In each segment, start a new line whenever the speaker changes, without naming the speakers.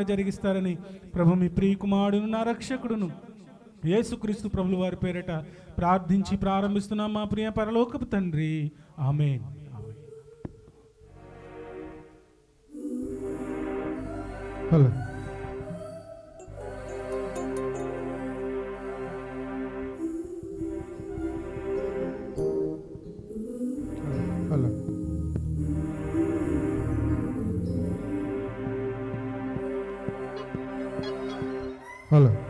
జరిగిస్తారని ప్రభు మీ ప్రియ కుమారుడును నా రక్షకుడును యేసుక్రీస్తు ప్రభుల వారి పేరిట ప్రార్థించి ప్రారంభిస్తున్నాం మా ప్రియ పరలోకపు తండ్రి. ఆమేన్.
హలో హలో హలో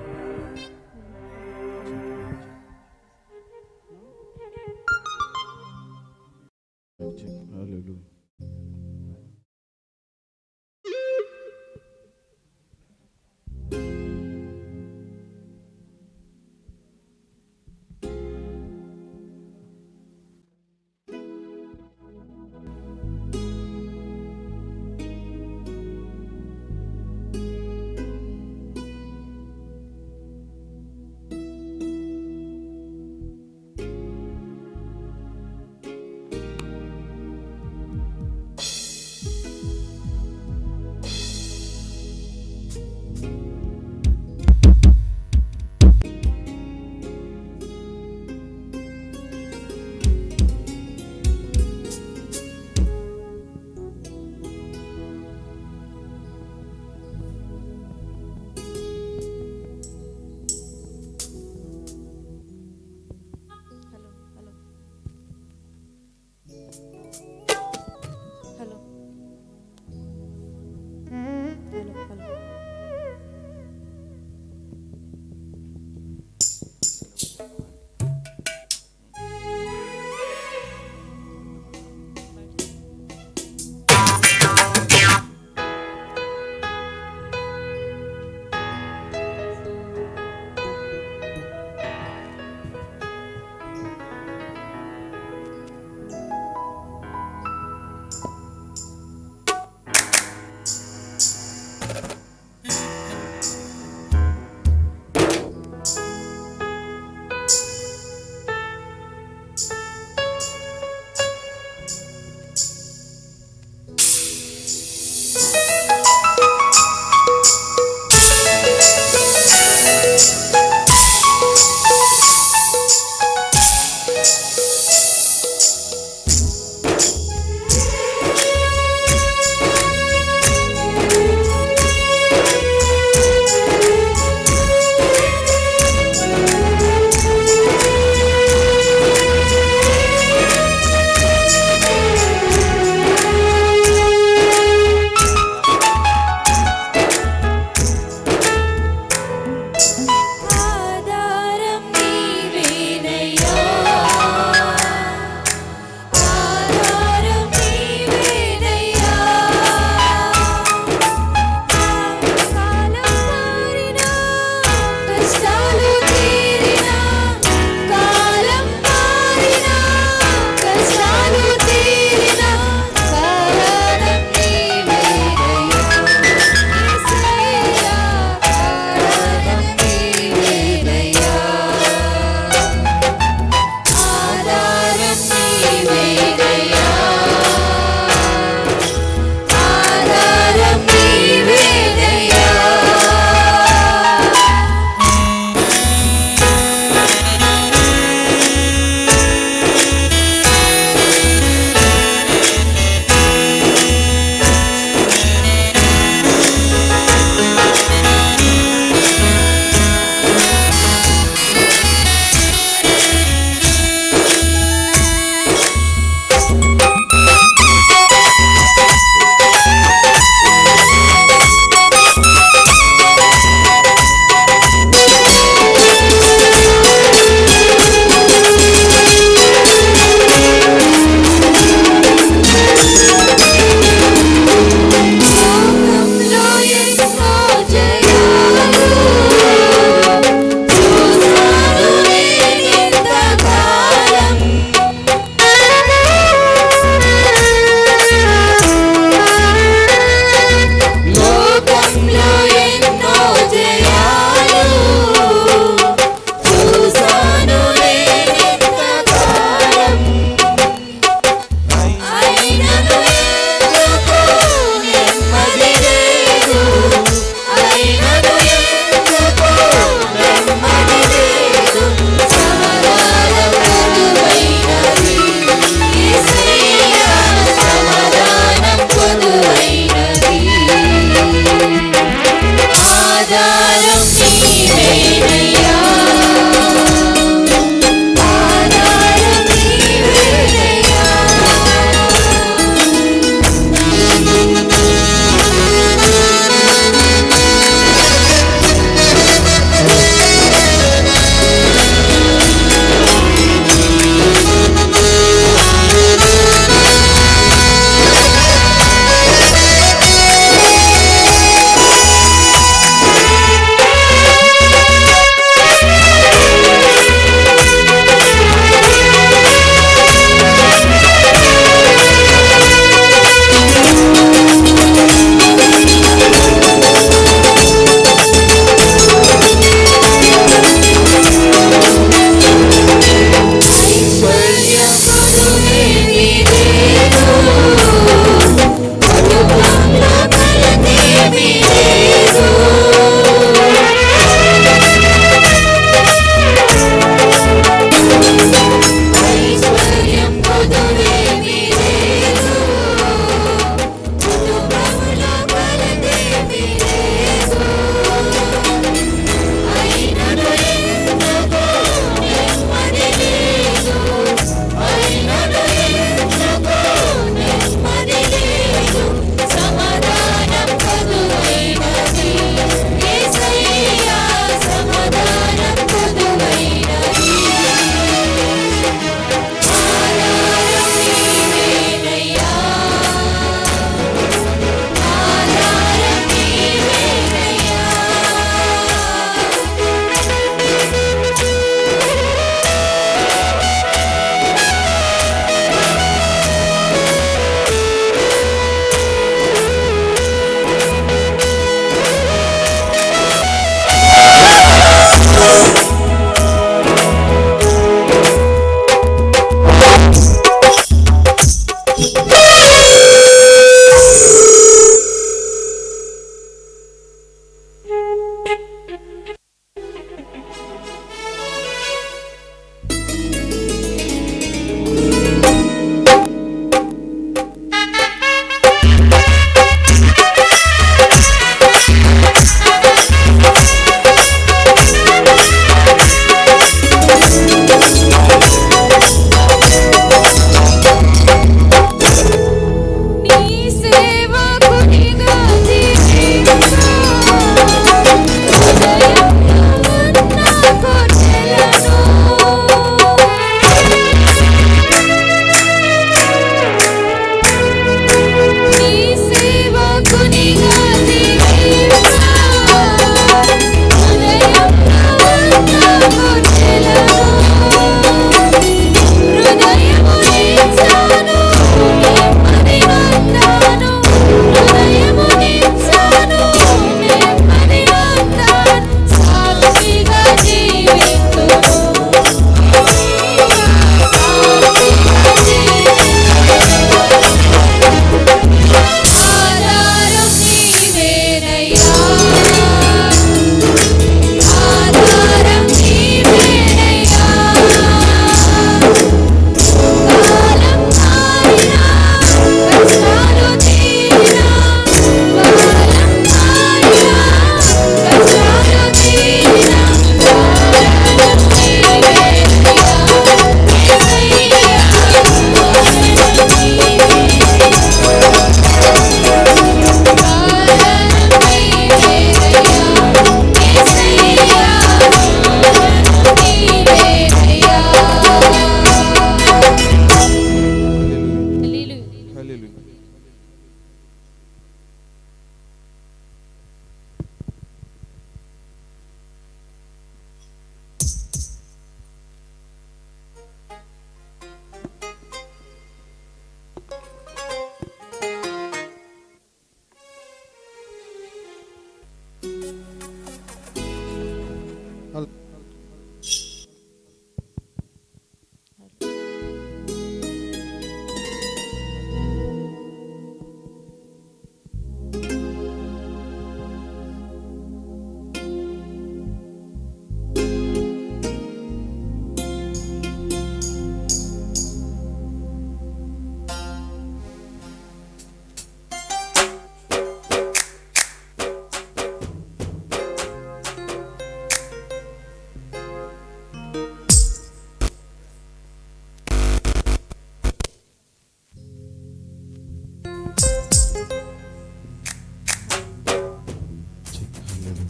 లేదు.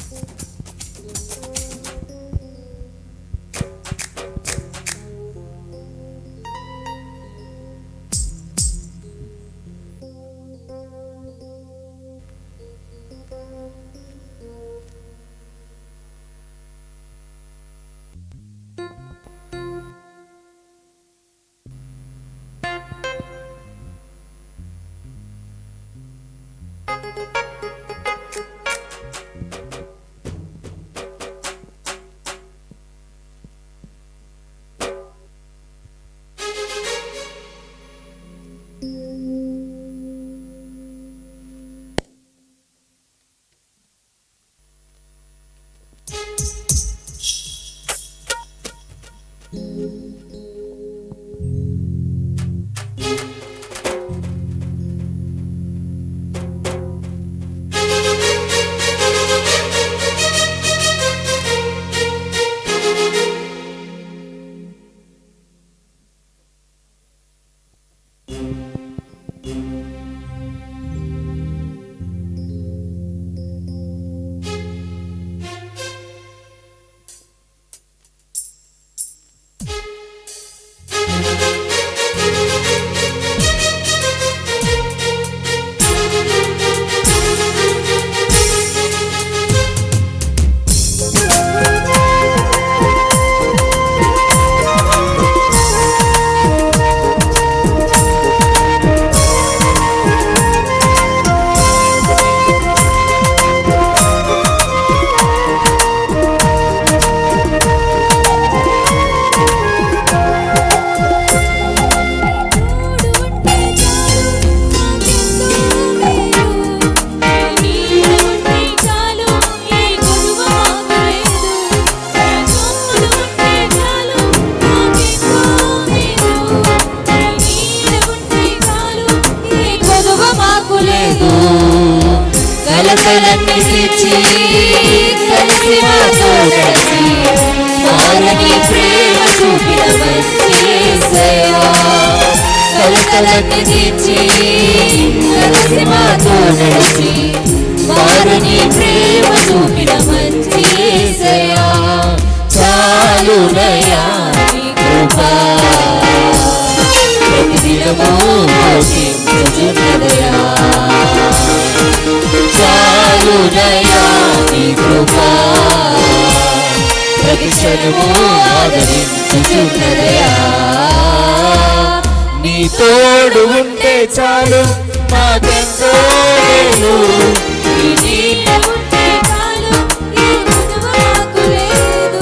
కలకలన్నీ తెచ్చి కలిసి మాతో నడిచి మారని ప్రేమ చూపిన మంచి యేసయ్యా. కలకలన్నీ తెచ్చి కలిసి మాతో నడిచి మారని ప్రేమ చూపిన మంచి యేసయ్యా. చాలునయ్యా నీ కృప ప్రతిదినము పోషించుచున్నదయ్యా. చాలునయ్యా నీ కృప ప్రతి క్షణము ఆదరించుచున్నదయ్యా. నీ తోడు ఉంటే చాలు మాకెంతో మేలు. నీ నీడ ఉంటే చాలు ఏ కొదువ మాకు లేదు.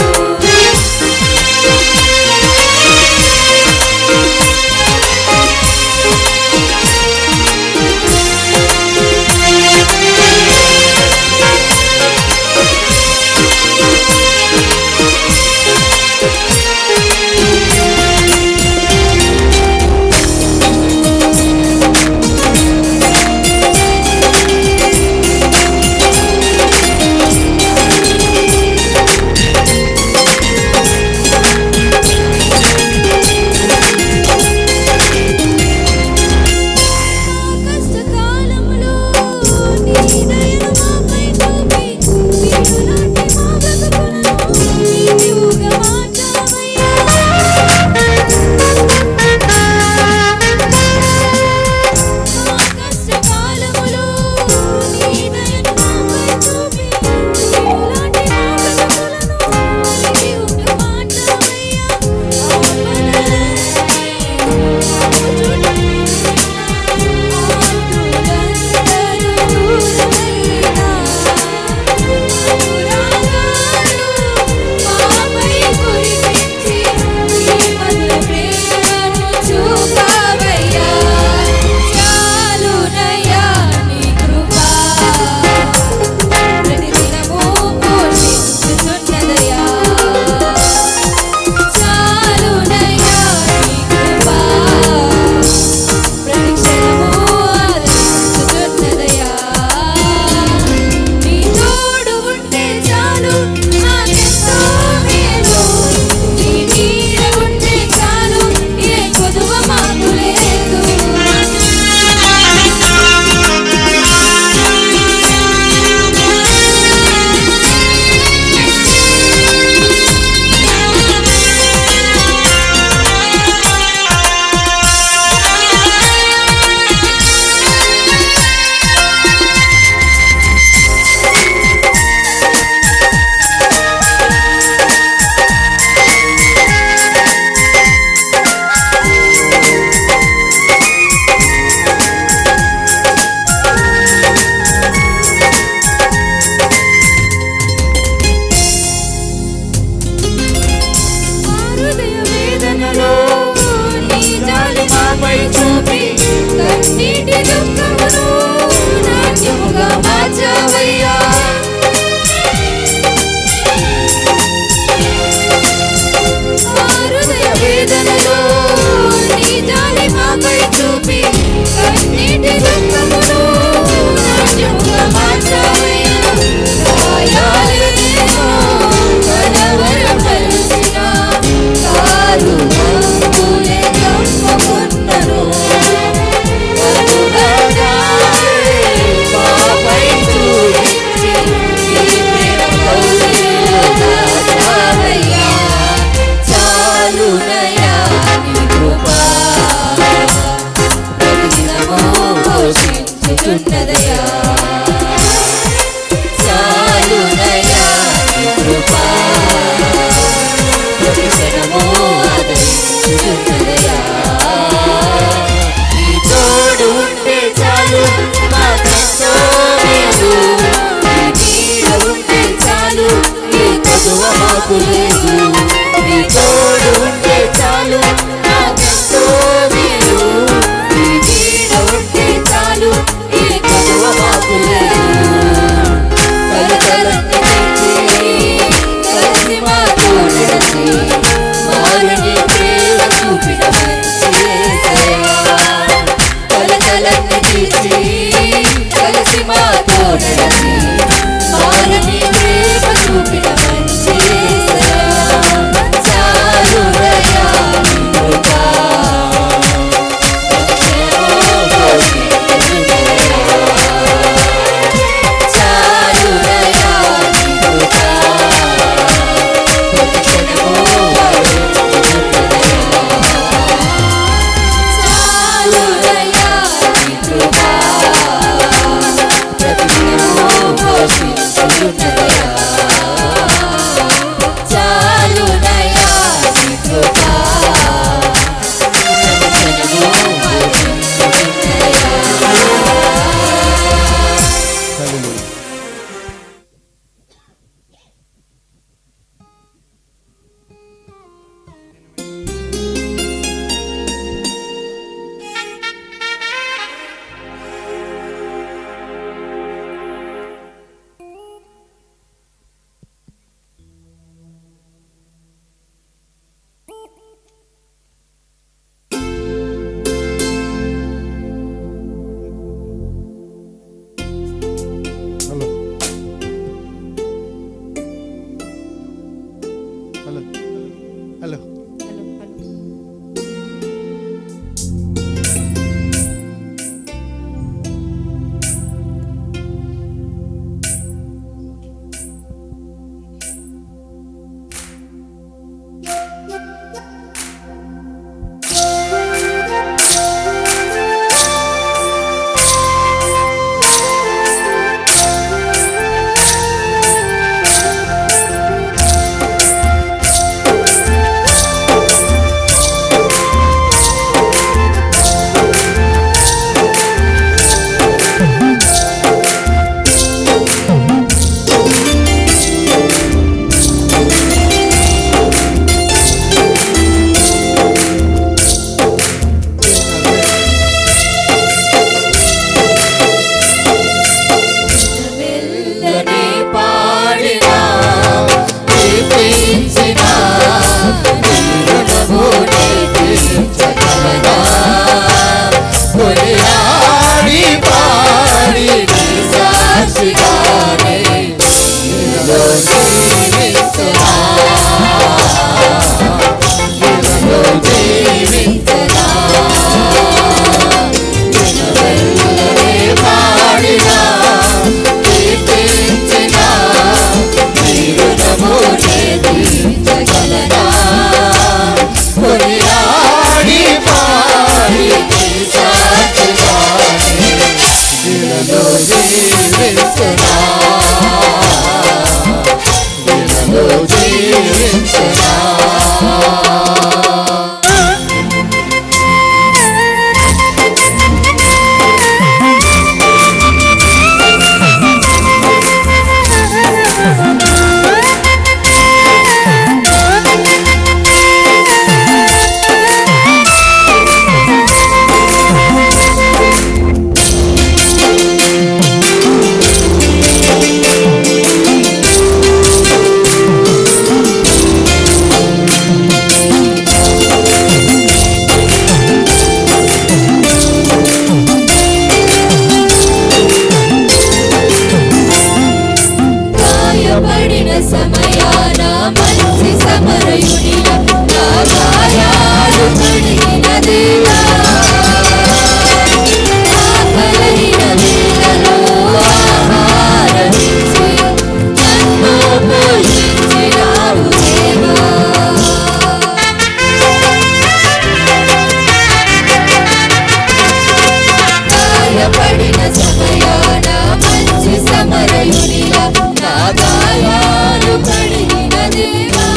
మాకు లేదు. నీ తోడు ఉంటే చాలు నాకెంతో మేలు. నీ నీడ ఉంటే చాలు ఏ కొదువ మాకు లేదు. కలకలన్నీ తీర్చి కలిసి మాతో నడిచి మారని ప్రేమ చూపిన మంచి యేసయ్యా. కలకలన్నీ తీర్చి కలిసి మాతో నడిచి మారని ప్రేమ చూపిన మంచి యేసయ్యా. చాలునయ్యా నీ కృప, చాలునయ్యా నీ కృప, ప్రతి క్షణము చాలునయ్యా నీ కృప, ప్రతి క్షణము పోషించున్నదయ్యా. చాలునయ్యా నీ కృప, ప్రతి క్షణము పోషించున్నదయ్యా.
హలో హలో హలో
మెల్లని పాడినా కీర్తించినా నీ రుణమునే తీర్చగలనా. కొనియాడి పాడి నీ సాక్షిగానే నీలో జీవించనా, నీలో జీవించనా. మెల్లని పాడినా కీర్తించినా నీ రుణమునే తీర్చగలనా. కొనియాడి పాడి నీ సాక్షిగానే నీలో జీవించనా, నీలో జీవించనా. గాయపడిన సమయాన మంచి సమరయునిలా నా గాయాలు కడిగిన దేవా. ఆకలైన వేళలో ఆహారమిచ్చి నన్ను పోషించినావు దేవా. గాయపడిన సమయాన మంచి సమరయునిలా నా గాయాలు కడిగిన దేవా.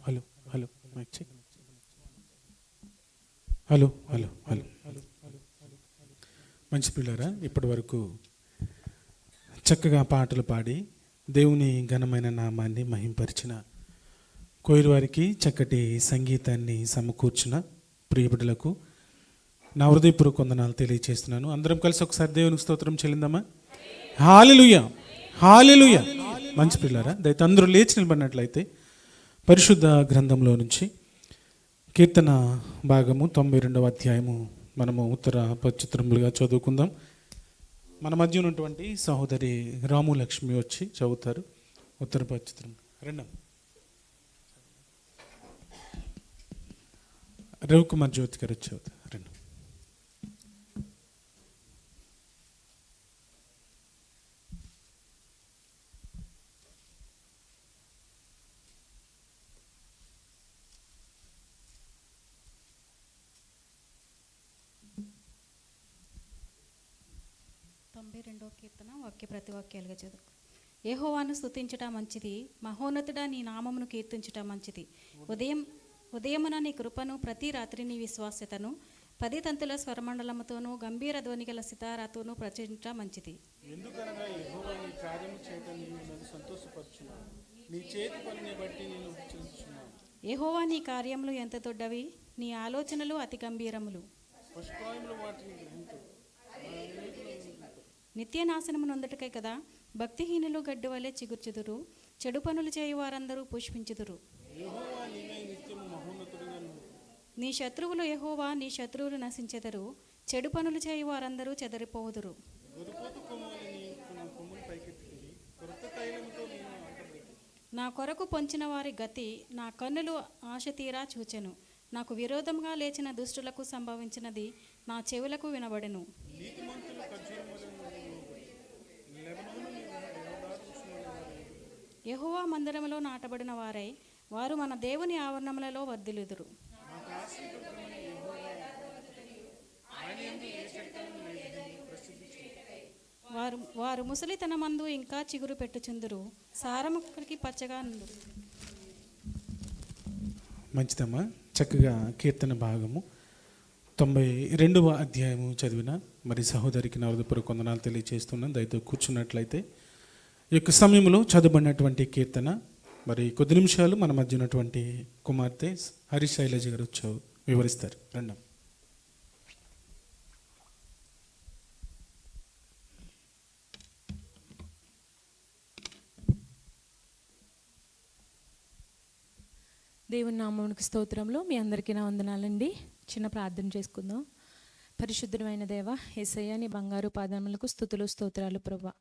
Hello hello mic check. Hello hello hello. మంచి పిల్లరా, ఇప్పటి వరకు చక్కగా పాటలు పాడి దేవుని ఘనమైన నామాన్ని మహింపరిచిన కోయిరు వారికి, చక్కటి సంగీతాన్ని సమకూర్చిన ప్రియబిడ్డలకు నా హృదయపూర్వక వందనాలు తెలియజేస్తున్నాను. అందరం కలిసి ఒకసారి దేవునికి స్తోత్రం చెల్లిందామా? హల్లెలూయా, హల్లెలూయా. మంచి పిల్లరా, దయచేసి అందరూ లేచి నిలబడినట్లయితే పరిశుద్ధ గ్రంథంలో నుంచి కీర్తన భాగము 92వ అధ్యాయము మనము ఉత్తర పచిత్రములుగా చదువుకుందాం. మన మధ్య ఉన్నటువంటి సహోదరి రాములక్ష్మి వచ్చి చదువుతారు. ఉత్తర పచిత్రం రెండం రవికుమార్ జ్యోతి గారు వచ్చి చదువుతారు. రెండు.
కీర్తన వాక్య ప్రతి వాక్యాలుగా చదువు. యెహోవాను స్తుతించుట మంచిది, మహోన్నతుడా నీ నామమును కీర్తించుట మంచిది. ఉదయమున నీ కృపను, ప్రతి రాత్రి నీ విశ్వాస్యతను 10 తంతుల స్వరమండలముతోనూ గంభీర ధ్వని గల సితారాతోనూ ప్రచురించుట మంచిది.
ఎందుకనగా యెహోవా నీ కార్యము చేత నీవు నన్ను సంతోషపరచున్నావు, నీ చేతి పనిని బట్టి నేను హెచ్చరించుచున్నాను.
యెహోవా నీ కార్యములు ఎంత దొడ్డవి, నీ ఆలోచనలు అతి గంభీరములు.
పుష్పాయములు వాటిని గ్రహించు.
నిత్య నాశనము నొందటకే కదా భక్తిహీనులు గడ్డి వలె చిగుర్చుదురు, చెడు పనులు చేయు వారందరూ పుష్పించుదురు. నీ శత్రువులు యెహోవా, నీ శత్రువులు నశించెదరు, చెడు పనులు చేయు వారందరూ చెదరిపోవుదురు. నా కొరకు పొంచిన వారి గతి నా కన్నులు ఆశ తీరా చూచెను. నాకు విరోధంగా లేచిన దుష్టులకు సంభవించినది నా చెవులకు వినబడెను. యెహోవా మందిరములో నాటబడిన వారై వారు మన దేవుని ఆవరణములలో వర్ధిల్లుదురు. వారు ముసలితనమందు ఇంకా చిగురు పెట్టుచుందురు, సారముకి పచ్చగా నుందురు.
మంచిదమ్మా. చక్కగా కీర్తన భాగము 92వ అధ్యాయము చదివిన మరి సహోదరికి నా హృదయపూర్వక వందనాలు తెలియజేస్తున్నాను. దయతో కూర్చున్నట్లయితే ఈ యొక్క సమయంలో చదవబడినటువంటి కీర్తన మరి కొద్ది నిమిషాలు మన మధ్య ఉన్నటువంటి కుమార్తె హరీష్ శైలజ గారు వచ్చి వివరిస్తారు. రెండం.
దేవుని నామమునకు స్తోత్రంలో మీ అందరికీ నా వందనాలండి. చిన్న ప్రార్థన చేసుకుందాం. పరిశుద్ధమైన దేవ యేసయ్య, నీ బంగారు పాదములకు స్తుతులు స్తోత్రాలు ప్రభువా.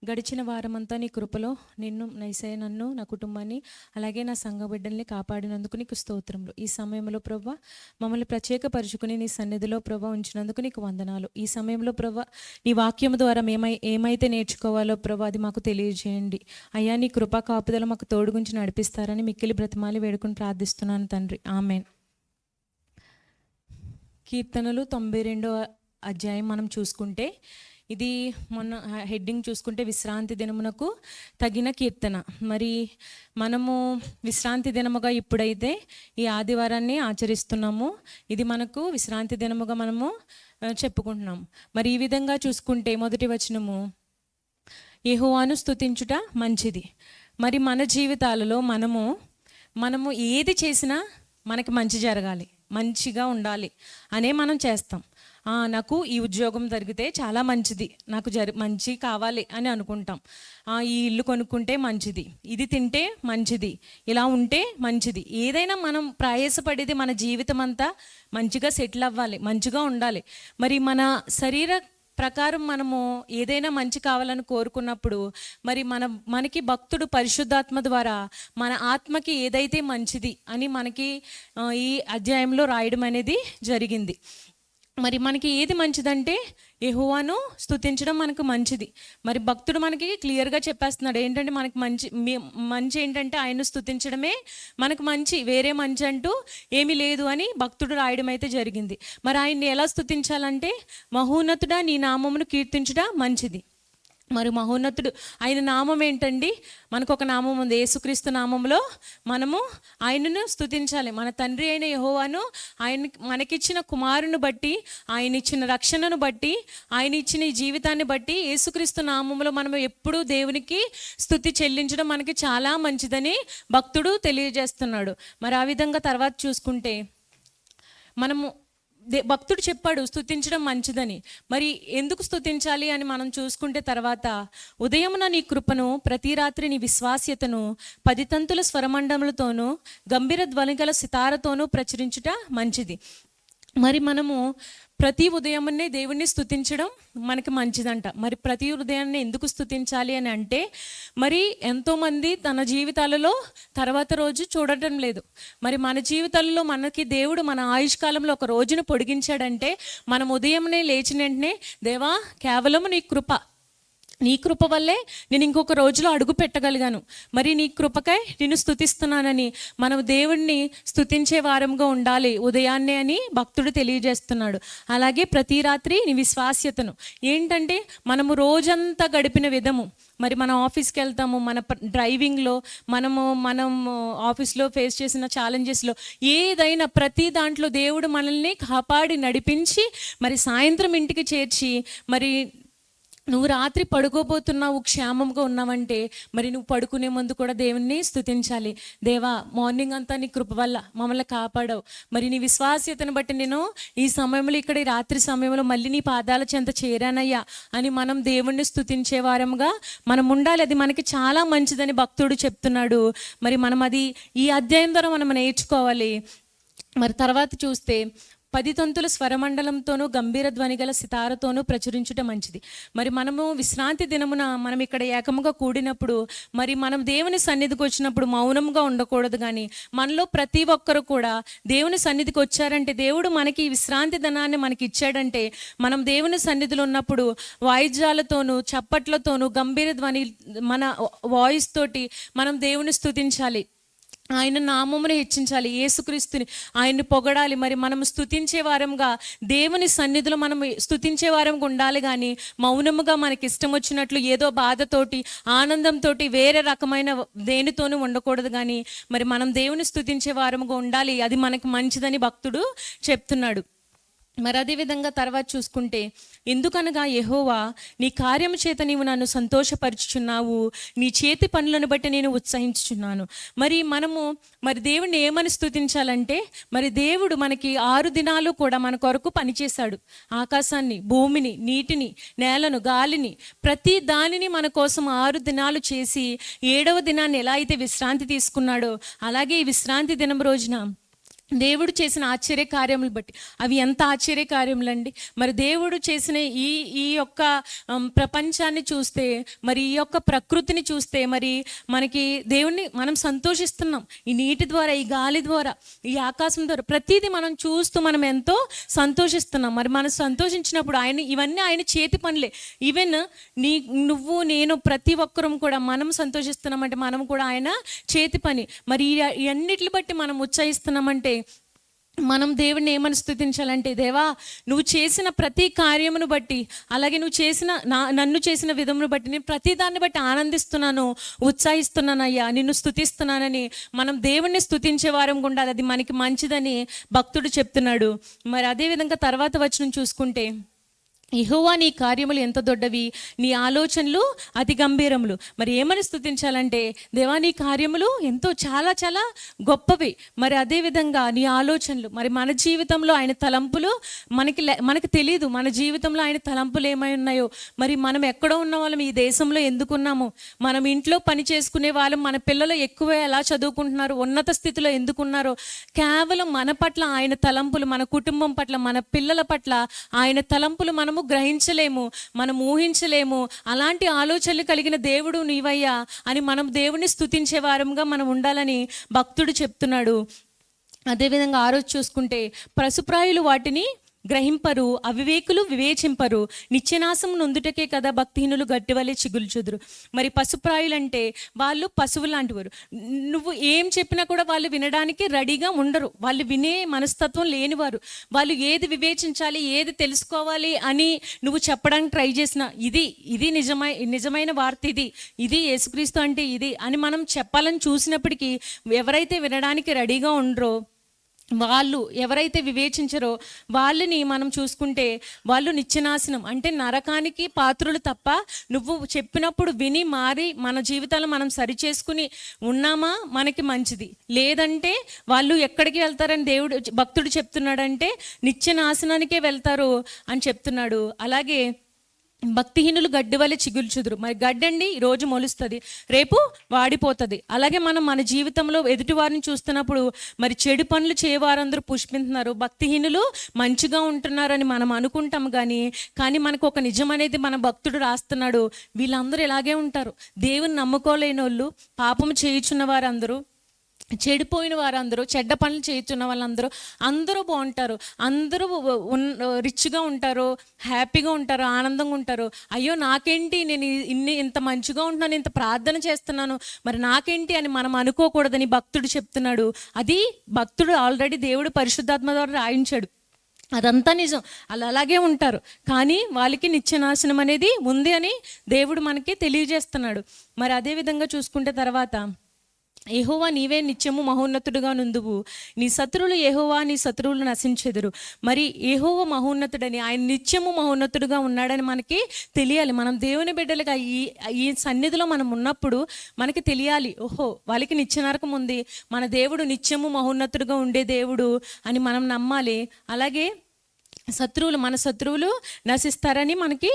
గడిచిన వారమంతా నీ కృపలో నిన్ను యేసయ్య నన్ను, నా కుటుంబాన్ని, అలాగే నా సంఘ బిడ్డల్ని కాపాడినందుకు నీకు స్తోత్రములు. ఈ సమయంలో ప్రభువా మమ్మల్ని ప్రత్యేకపరుచుకుని నీ సన్నిధిలో ప్రభువా ఉంచినందుకు నీకు వందనాలు. ఈ సమయంలో ప్రభువా నీ వాక్యం ద్వారా ఏమైతే నేర్చుకోవాలో ప్రభువా అది మాకు తెలియజేయండి. అయ్యా నీ కృపా కాపుదల మాకు తోడుగుంచి నడిపిస్తారని మిక్కిలి బ్రతిమాలి వేడుకుని ప్రార్థిస్తున్నాను తండ్రి, ఆమెన్. కీర్తనలు 92వ అధ్యాయం మనం చూసుకుంటే ఇది మొన్న హెడ్డింగ్ చూసుకుంటే విశ్రాంతి దినమునకు తగిన కీర్తన. మరి మనము విశ్రాంతి దినముగా ఇప్పుడైతే ఈ ఆదివారాన్ని ఆచరిస్తున్నాము. ఇది మనకు విశ్రాంతి దినముగా మనము చెప్పుకుంటున్నాము. మరి ఈ విధంగా చూసుకుంటే మొదటి వచనము యెహోవాను స్తుతించుట మంచిది. మరి మన జీవితాలలో మనము ఏది చేసినా మనకి మంచి జరగాలి, మంచిగా ఉండాలి అనే మనం చేస్తాం. నాకు ఈ ఉద్యోగం జరిగితే చాలా మంచిది, నాకు మంచి కావాలి అని అనుకుంటాం. ఈ ఇల్లు కొనుక్కుంటే మంచిది, ఇది తింటే మంచిది, ఇలా ఉంటే మంచిది. ఏదైనా మనం ప్రయాసపడేది మన జీవితం అంతా మంచిగా సెటిల్ అవ్వాలి, మంచిగా ఉండాలి. మరి మన శరీర ప్రకారం మనము ఏదైనా మంచి కావాలని కోరుకున్నప్పుడు మరి మనకి భక్తుడు పరిశుద్ధాత్మ ద్వారా మన ఆత్మకి ఏదైతే మంచిది అని మనకి ఈ అధ్యాయంలో రాయడం అనేది జరిగింది. మరి మనకి ఏది మంచిదంటే యెహోవాను స్తుతించడం మనకు మంచిది. మరి భక్తుడు మనకి క్లియర్గా చెప్పేస్తున్నాడు ఏంటంటే మనకి మంచి ఏంటంటే ఆయన్ను స్తుతించడమే మనకు మంచి, వేరే మంచి అంటూ ఏమీ లేదు అని భక్తుడు రాయడం అయితే జరిగింది. మరి ఆయన్ని ఎలా స్తుతించాలంటే మహోన్నతుడా నీ నామమును కీర్తించుట మంచిది. మరి మహోన్నతుడు ఆయన నామం ఏంటండి? మనకు ఒక నామం ఉంది, యేసుక్రీస్తు నామంలో మనము ఆయనను స్తుతించాలి. మన తండ్రి అయిన యెహోవాను, ఆయన మనకిచ్చిన కుమారుని బట్టి, ఆయన ఇచ్చిన రక్షణను బట్టి, ఆయన ఇచ్చిన ఈ జీవితాన్ని బట్టి యేసుక్రీస్తు నామంలో మనం ఎప్పుడూ దేవునికి స్తుతి చెల్లించడం మనకి చాలా మంచిదని భక్తుడు తెలియజేస్తున్నాడు. మరి ఆ విధంగా తర్వాత చూసుకుంటే మనము భక్తుడు చెప్పాడు స్తుతించడం మంచిదని. మరి ఎందుకు స్తుతించాలి అని మనం చూసుకుంటే తర్వాత, ఉదయమున నీ కృపను, ప్రతి రాత్రి నీ విశ్వాస్యతను 10 తంతుల స్వరమండములతోనూ గంభీర ధ్వనిగల సితారతోనూ ప్రచురించుట మంచిది. మరి మనము ప్రతి ఉదయమునే దేవుణ్ణి స్తుతించడం మనకి మంచిదంట. మరి ప్రతి ఉదయాన్నే ఎందుకు స్తుతించాలి అని అంటే, మరి ఎంతోమంది తన జీవితాలలో తర్వాత రోజు చూడటం లేదు. మరి మన జీవితాలలో మనకి దేవుడు మన ఆయుష్కాలంలో ఒక రోజును పొడిగించాడంటే, మనం ఉదయమునే లేచిన వెంటనే దేవా కేవలం నీ కృప వల్లే నేను ఇంకొక రోజులో అడుగు పెట్టగలిగాను, మరి నీ కృపకై నేను స్తుతిస్తున్నానని మనం దేవుణ్ణి స్తుతించే వారంగా ఉండాలి ఉదయాన్నే అని భక్తుడు తెలియజేస్తున్నాడు. అలాగే ప్రతి రాత్రి నీ విశ్వాస్యతను ఏంటంటే, మనము రోజంతా గడిపిన విధము, మరి మనం ఆఫీస్కి వెళ్తాము, మన డ్రైవింగ్లో మనం ఆఫీస్లో ఫేస్ చేసిన ఛాలెంజెస్లో ఏదైనా ప్రతి దాంట్లో దేవుడు మనల్ని కాపాడి నడిపించి, మరి సాయంత్రం ఇంటికి చేర్చి, మరి నువ్వు రాత్రి పడుకోబోతున్నావు, క్షేమంగా ఉన్నావంటే మరి నువ్వు పడుకునే ముందు కూడా దేవుణ్ణి స్తుతించాలి. దేవా మార్నింగ్ అంతా నీ కృప వల్ల మమ్మల్ని కాపాడావు, మరి నీ విశ్వాస్యతను బట్టి నేను ఈ సమయంలో ఇక్కడ ఈ రాత్రి సమయంలో మళ్ళీ నీ పాదాల చెంత చేరానయ్యా అని మనం దేవుణ్ణి స్తుతించే వారంగా మనం ఉండాలి. అది మనకి చాలా మంచిదని భక్తుడు చెప్తున్నాడు. మరి మనం అది ఈ అధ్యాయం ద్వారా మనం నేర్చుకోవాలి. మరి తర్వాత చూస్తే 10 తంతుల స్వరమండలంతోనూ గంభీర ధ్వనిగల సితారతోనూ ప్రచురించుట మంచిది. మరి మనము విశ్రాంతి దినమున మనం ఇక్కడ ఏకముగా కూడినప్పుడు, మరి మనం దేవుని సన్నిధికి వచ్చినప్పుడు మౌనంగా ఉండకూడదు. కానీ మనలో ప్రతి ఒక్కరు కూడా దేవుని సన్నిధికి వచ్చారంటే, దేవుడు మనకి విశ్రాంతి దినాన్ని మనకి ఇచ్చాడంటే, మనం దేవుని సన్నిధిలో ఉన్నప్పుడు వాయిద్యాలతోనూ చప్పట్లతోనూ గంభీర ధ్వని మన వాయిస్ తోటి మనం దేవుని స్తుతించాలి, ఆయన నామమును హెచ్చించాలి, యేసుక్రీస్తుని ఆయన్ని పొగడాలి. మరి మనం స్తుతించే వారంగా దేవుని సన్నిధిలో మనం స్తుతించే వారంగా ఉండాలి. కానీ మౌనముగా మనకి ఇష్టం వచ్చినట్లు ఏదో బాధతోటి ఆనందంతో వేరే రకమైన దేనితోనూ ఉండకూడదు. కానీ మరి మనం దేవుని స్తుతించే వారంగా ఉండాలి. అది మనకి మంచిదని భక్తుడు చెప్తున్నాడు. మరి అదేవిధంగా తర్వాత చూసుకుంటే, ఎందుకనగా యెహోవా నీ కార్యము చేత నీవు నన్ను సంతోషపరుచుచున్నావు, నీ చేతి పనులను బట్టి నేను ఉత్సహించుచున్నాను. మరి దేవుణ్ణి ఏమని స్తుతించాలంటే, మరి దేవుడు మనకి 6 దినాలు కూడా మన కొరకు పనిచేశాడు. ఆకాశాన్ని, భూమిని, నీటిని, నేలను, గాలిని, ప్రతి దానిని మన కోసం 6 దినాలు చేసి 7వ దినాన్ని ఎలా అయితే విశ్రాంతి తీసుకున్నాడో, అలాగే ఈ విశ్రాంతి దినం రోజున దేవుడు చేసిన ఆశ్చర్య కార్యములు బట్టి, అవి ఎంత ఆశ్చర్య కార్యములండి. మరి దేవుడు చేసిన ఈ యొక్క ప్రపంచాన్ని చూస్తే, మరి ఈ యొక్క ప్రకృతిని చూస్తే, మరి మనకి దేవుణ్ణి మనం సంతోషిస్తున్నాం. ఈ నీటి ద్వారా, ఈ గాలి ద్వారా, ఈ ఆకాశం ద్వారా ప్రతిదీ మనం చూస్తూ మనం ఎంతో సంతోషిస్తున్నాం. మరి మనం సంతోషించినప్పుడు ఇవన్నీ ఆయన చేతి పనులే. ఈవెన్ నువ్వు నేను ప్రతి ఒక్కరం కూడా మనం సంతోషిస్తున్నామంటే మనం కూడా ఆయన చేతి పని. మరి ఇవన్నిటిని బట్టి మనం ఉత్సహిస్తున్నామంటే మనం దేవుడిని ఏమని స్తుతించాలంటే, దేవా నువ్వు చేసిన ప్రతి కార్యమును బట్టి, అలాగే నువ్వు నన్ను చేసిన విధమును బట్టి నేను ప్రతి దాన్ని బట్టి ఆనందిస్తున్నాను, ఉత్సాహిస్తున్నానయ్యా, నిన్ను స్తుతిస్తున్నానని మనం దేవుణ్ణి స్తుతించే వారం ఉండాలి. అది మనకి మంచిదని భక్తుడు చెప్తున్నాడు. మరి అదేవిధంగా తర్వాత వచనం చూసుకుంటే, యెహోవా నీ కార్యములు ఎంత దొడ్డవి, నీ ఆలోచనలు అతి గంభీరములు. మరి ఏమని స్తుతించాలంటే, దేవా నీ కార్యములు ఎంతో చాలా చాలా గొప్పవి. మరి అదేవిధంగా నీ ఆలోచనలు, మరి మన జీవితంలో ఆయన తలంపులు మనకి తెలియదు. మన జీవితంలో ఆయన తలంపులు ఏమై ఉన్నాయో, మరి మనం ఎక్కడో ఉన్న వాళ్ళం, ఈ దేశంలో ఎందుకున్నాము, మనం ఇంట్లో పని చేసుకునే వాళ్ళం, మన పిల్లలు ఎక్కువ ఎలా చదువుకుంటున్నారు, ఉన్నత స్థితిలో ఎందుకున్నారో, కేవలం మన పట్ల ఆయన తలంపులు, మన కుటుంబం పట్ల, మన పిల్లల పట్ల ఆయన తలంపులు మనము గ్రహించలేము, మనం ఊహించలేము. అలాంటి ఆలోచనలు కలిగిన దేవుడు నీవయ్యా అని మనం దేవుని స్తుతించే వారంగా మనం ఉండాలని భక్తుడు చెప్తున్నాడు. అదేవిధంగా 6 చూసుకుంటే, పశుప్రాయులు వాటిని గ్రహింపరు, అవివేకులు వివేచింపరు. నిత్యనాశం నొందుటకే కదా భక్తిహీనులు గట్టివలే చిగుల్చుదురు. మరి పశుప్రాయులంటే వాళ్ళు పశువులు లాంటివారు. నువ్వు ఏం చెప్పినా కూడా వాళ్ళు వినడానికి రెడీగా ఉండరు. వాళ్ళు వినే మనస్తత్వం లేనివారు. వాళ్ళు ఏది వివేచించాలి, ఏది తెలుసుకోవాలి అని నువ్వు చెప్పడానికి ట్రై చేసిన ఇది నిజమైన వార్త, ఇది యేసుక్రీస్తు అంటే ఇది అని మనం చెప్పాలని చూసినప్పటికీ ఎవరైతే వినడానికి రెడీగా ఉండరో, వాళ్ళు ఎవరైతే వివేచించరో వాళ్ళని మనం చూసుకుంటే వాళ్ళు నిత్యనాశనం అంటే నరకానికి పాత్రులు తప్ప, నువ్వు చెప్పినప్పుడు విని మారి మన జీవితాలు మనం సరిచేసుకుని ఉన్నామా మనకి మంచిది. లేదంటే వాళ్ళు ఎక్కడికి వెళ్తారని భక్తుడు చెప్తున్నాడంటే నిత్యనాశనానికే వెళ్తారు అని చెప్తున్నాడు. అలాగే భక్తిహీనులు గడ్డి వలె చిగుల్చుదురు. మరి గడ్డండి ఈరోజు మొలుస్తుంది, రేపు వాడిపోతుంది. అలాగే మనం మన జీవితంలో ఎదుటి వారిని చూస్తున్నప్పుడు మరి చెడు పనులు చేయవారందరూ పుష్పిస్తున్నారు, భక్తిహీనులు మంచిగా ఉంటున్నారని మనం అనుకుంటాం. కానీ మనకు ఒక నిజం అనేది మన భక్తుడు రాస్తున్నాడు. వీళ్ళందరూ ఇలాగే ఉంటారు. దేవుని నమ్ముకోలేని వాళ్ళు, పాపము చేయుచున్న వారందరూ, చెడిపోయిన వారందరూ, చెడ్డ పనులు చేస్తున్న వాళ్ళందరూ అందరూ బాగుంటారు, అందరూ రిచ్గా ఉంటారు, హ్యాపీగా ఉంటారు, ఆనందంగా ఉంటారు. అయ్యో నాకేంటి, నేను ఇంత మంచిగా ఉంటున్నాను, ఇంత ప్రార్థన చేస్తున్నాను, మరి నాకేంటి అని మనం అనుకోకూడదని భక్తుడు చెప్తున్నాడు. అది భక్తుడు ఆల్రెడీ దేవుడు పరిశుద్ధాత్మ ద్వారా రాయించాడు. అదంతా నిజం, అలాగే ఉంటారు. కానీ వాళ్ళకి నిత్యనాశనం అనేది ఉంది అని దేవుడు మనకి తెలియజేస్తున్నాడు. మరి అదేవిధంగా చూసుకుంటే తర్వాత, యెహోవా నీవే నిత్యము మహోన్నతుడుగా నుందువు, నీ శత్రువులు యెహోవా నీ శత్రువులు నశించెదరు. మరి యెహోవా మహోన్నతుడని, ఆయన నిత్యము మహోన్నతుడుగా ఉన్నాడని మనకి తెలియాలి. మనం దేవుని బిడ్డలుగా ఈ సన్నిధిలో మనం ఉన్నప్పుడు మనకి తెలియాలి, ఓహో వాళ్ళకి నిత్య నరకం ఉంది, మన దేవుడు నిత్యము మహోన్నతుడుగా ఉండే దేవుడు అని మనం నమ్మాలి. అలాగే మన శత్రువులు నశిస్తారని మనకి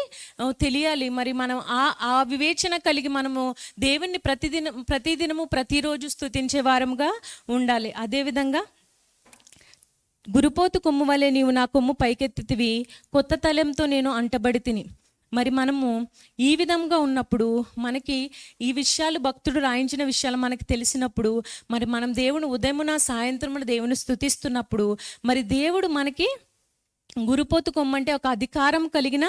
తెలియాలి. మరి మనం ఆ వివేచన కలిగి మనము దేవుణ్ణి ప్రతిదినము ప్రతిరోజు స్తుతించే వారంగా ఉండాలి. అదేవిధంగా గురుపోతు కొమ్ము వలె నీవు నా కొమ్ము పైకెత్తితివి, కొత్త తలంతో నేను అంటబడి తిని. మరి మనము ఈ విధంగా ఉన్నప్పుడు మనకి ఈ విషయాలు, భక్తుడు రాయించిన విషయాలు మనకి తెలిసినప్పుడు, మరి మనం దేవుని ఉదయమున సాయంత్రమున దేవుని స్తుతిస్తున్నప్పుడు, మరి దేవుడు మనకి గురుపోతు కొమ్ము అంటే ఒక అధికారం కలిగిన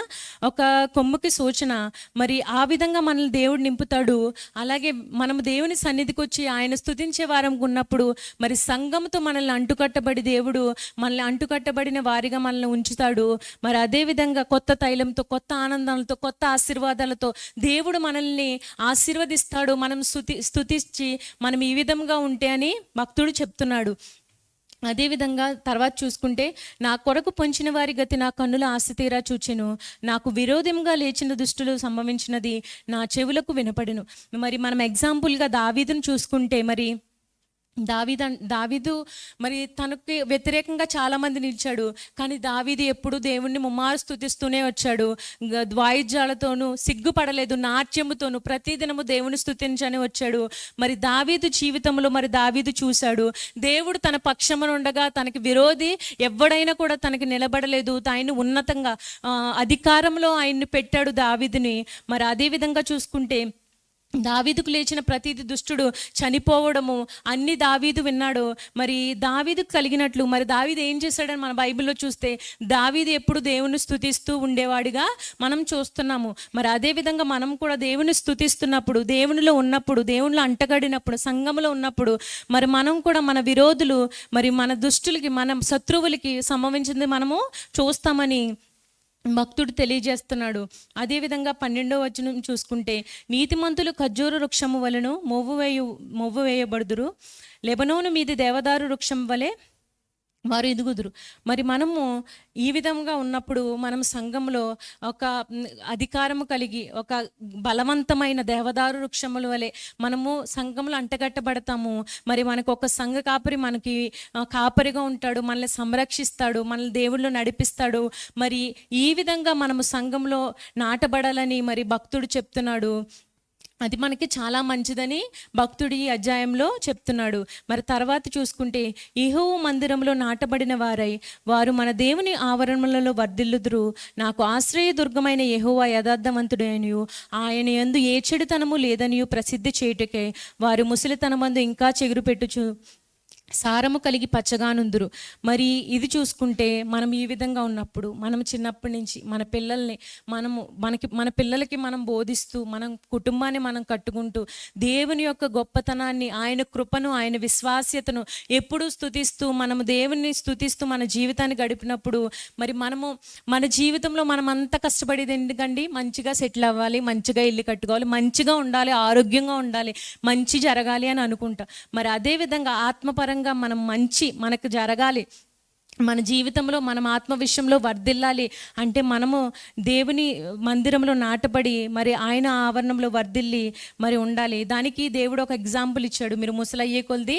ఒక కొమ్ముకి సూచన. మరి ఆ విధంగా మనల్ని దేవుడు నింపుతాడు. అలాగే మనము దేవుని సన్నిధికి వచ్చి ఆయన స్తుతించే వారం ఉన్నప్పుడు మరి సంఘంతో మనల్ని అంటుకట్టబడి దేవుడు మనల్ని అంటుకట్టబడిన వారిగా మనల్ని ఉంచుతాడు. మరి అదేవిధంగా కొత్త తైలంతో, కొత్త ఆనందాలతో, కొత్త ఆశీర్వాదాలతో దేవుడు మనల్ని ఆశీర్వదిస్తాడు. మనం స్తుతించి మనం ఈ విధంగా ఉంటే అని భక్తుడు చెప్తున్నాడు. అదేవిధంగా తర్వాత చూసుకుంటే, నా కొరకు పొంచిన వారి గతి నా కన్నుల ఆశ తీరా చూచెను, నాకు విరోధంగా లేచిన దుష్టులు సంభవించినది నా చెవులకు వినపడెను. మరి మనం ఎగ్జాంపుల్గా దావీదును చూసుకుంటే, మరి దావీదు మరి తనకి వ్యతిరేకంగా చాలామంది నిలిచాడు. కానీ దావీదు ఎప్పుడు దేవుణ్ణి ముమ్మారు స్తుతిస్తూనే వచ్చాడు. వాయిద్యాలతోనూ సిగ్గుపడలేదు, నాట్యముతోనూ ప్రతిదినము దేవుని స్తుతించని వచ్చాడు. మరి దావీదు జీవితంలో మరి దావీదు చూశాడు, దేవుడు తన పక్షమున ఉండగా తనకి విరోధి ఎవడైనా కూడా తనకి నిలబడలేదు. ఆయన ఉన్నతంగా అధికారంలో ఆయన్ని పెట్టాడు దావీదుని. మరి అదేవిధంగా చూసుకుంటే దావీదుకు లేచిన ప్రతిది దుష్టుడు చనిపోవడము అన్ని దావీదు విన్నాడు. మరి దావీదుకు కలిగినట్లు మరి దావీదు ఏం చేశాడని మన బైబిల్లో చూస్తే, దావీదు ఎప్పుడు దేవుని స్తుతిస్తూ ఉండేవాడిగా మనం చూస్తున్నాము. మరి అదేవిధంగా మనం కూడా దేవుని స్తుతిస్తున్నప్పుడు, దేవునిలో ఉన్నప్పుడు, దేవునిలో అంటగడినప్పుడు, సంఘంలో ఉన్నప్పుడు మరి మనం కూడా మన విరోధులు, మరి మన దుష్టులకి, మన శత్రువులకి సంభవించింది మనము చూస్తామని భక్తుడు తెలియజేస్తున్నాడు. అదేవిధంగా 12వ వచనం చూసుకుంటే, నీతిమంతులు ఖర్జూర వృక్షము వలెను మొవ్వు వేయబడుదురు, లెబనోను మీది దేవదారు వృక్షం వలె వారు ఎదుగుదురు. మరి మనము ఈ విధంగా ఉన్నప్పుడు మనం సంఘంలో ఒక అధికారము కలిగి, ఒక బలవంతమైన దేవదారు వృక్షముల వలె మనము సంఘంలో అంటగట్టబడతాము. మరి మనకు ఒక సంఘ కాపరి మనకి కాపరిగా ఉంటాడు, మనల్ని సంరక్షిస్తాడు, మనల్ని దేవుళ్ళు నడిపిస్తాడు. మరి ఈ విధంగా మనము సంఘంలో నాటబడాలని మరి భక్తుడు చెప్తున్నాడు. అది మనకి చాలా మంచిదని భక్తుడి ఈ అధ్యాయంలో చెప్తున్నాడు. మరి తర్వాత చూసుకుంటే, యెహోవా మందిరంలో నాటబడిన వారై వారు మన దేవుని ఆవరణలలో వర్ధిల్లుదురు. నాకు ఆశ్రయదుర్గమైన యెహోవా యథార్థవంతుడనియు ఆయన యందు ఏ చెడుతనము లేదనియు ప్రసిద్ధి చేయుటకై వారు ముసలితనమందు ఇంకా చెగురు పెట్టుచు సారము కలిగి పచ్చగానుందురు. మరి ఇది చూసుకుంటే మనం ఈ విధంగా ఉన్నప్పుడు మనం చిన్నప్పటి నుంచి మన పిల్లల్ని మన పిల్లలకి మనం బోధిస్తూ మనం కుటుంబాన్ని మనం కట్టుకుంటూ దేవుని యొక్క గొప్పతనాన్ని, ఆయన కృపను, ఆయన విశ్వాస్యతను ఎప్పుడూ స్తుతిస్తూ మనము దేవుని స్తుతిస్తూ మన జీవితాన్ని గడిపినప్పుడు మరి మన జీవితంలో మనం అంత కష్టపడేది ఎందుకండి? మంచిగా సెటిల్ అవ్వాలి, మంచిగా ఇల్లు కట్టుకోవాలి, మంచిగా ఉండాలి, ఆరోగ్యంగా ఉండాలి, మంచి జరగాలి అని అనుకుంటాం. మరి అదేవిధంగా ఆత్మపరంగా మనం మనకు జరగాలి, మన జీవితంలో మనం ఆత్మ విషయంలో వర్ధిల్లాలి అంటే మనము దేవుని మందిరంలో నాటబడి మరి ఆయన ఆవరణంలో వర్ధిల్లి మరి ఉండాలి. దానికి దేవుడు ఒక ఎగ్జాంపుల్ ఇచ్చాడు. మీరు ముసలయ్యే కొలది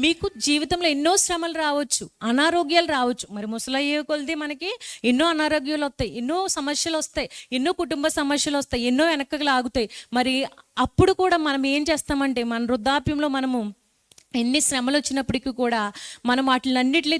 మీకు జీవితంలో ఎన్నో శ్రమలు రావచ్చు, అనారోగ్యాలు రావచ్చు. మరి ముసలయ్యే కొలది మనకి ఎన్నో అనారోగ్యాలు వస్తాయి, ఎన్నో సమస్యలు వస్తాయి, ఎన్నో కుటుంబ సమస్యలు వస్తాయి, ఎన్నో వెనకకు లాగుతాయి. మరి అప్పుడు కూడా మనం ఏం చేస్తామంటే మన వృద్ధాప్యంలో మనము ఎన్ని శ్రమలు వచ్చినప్పటికీ కూడా మనం వాటిలన్నిటిని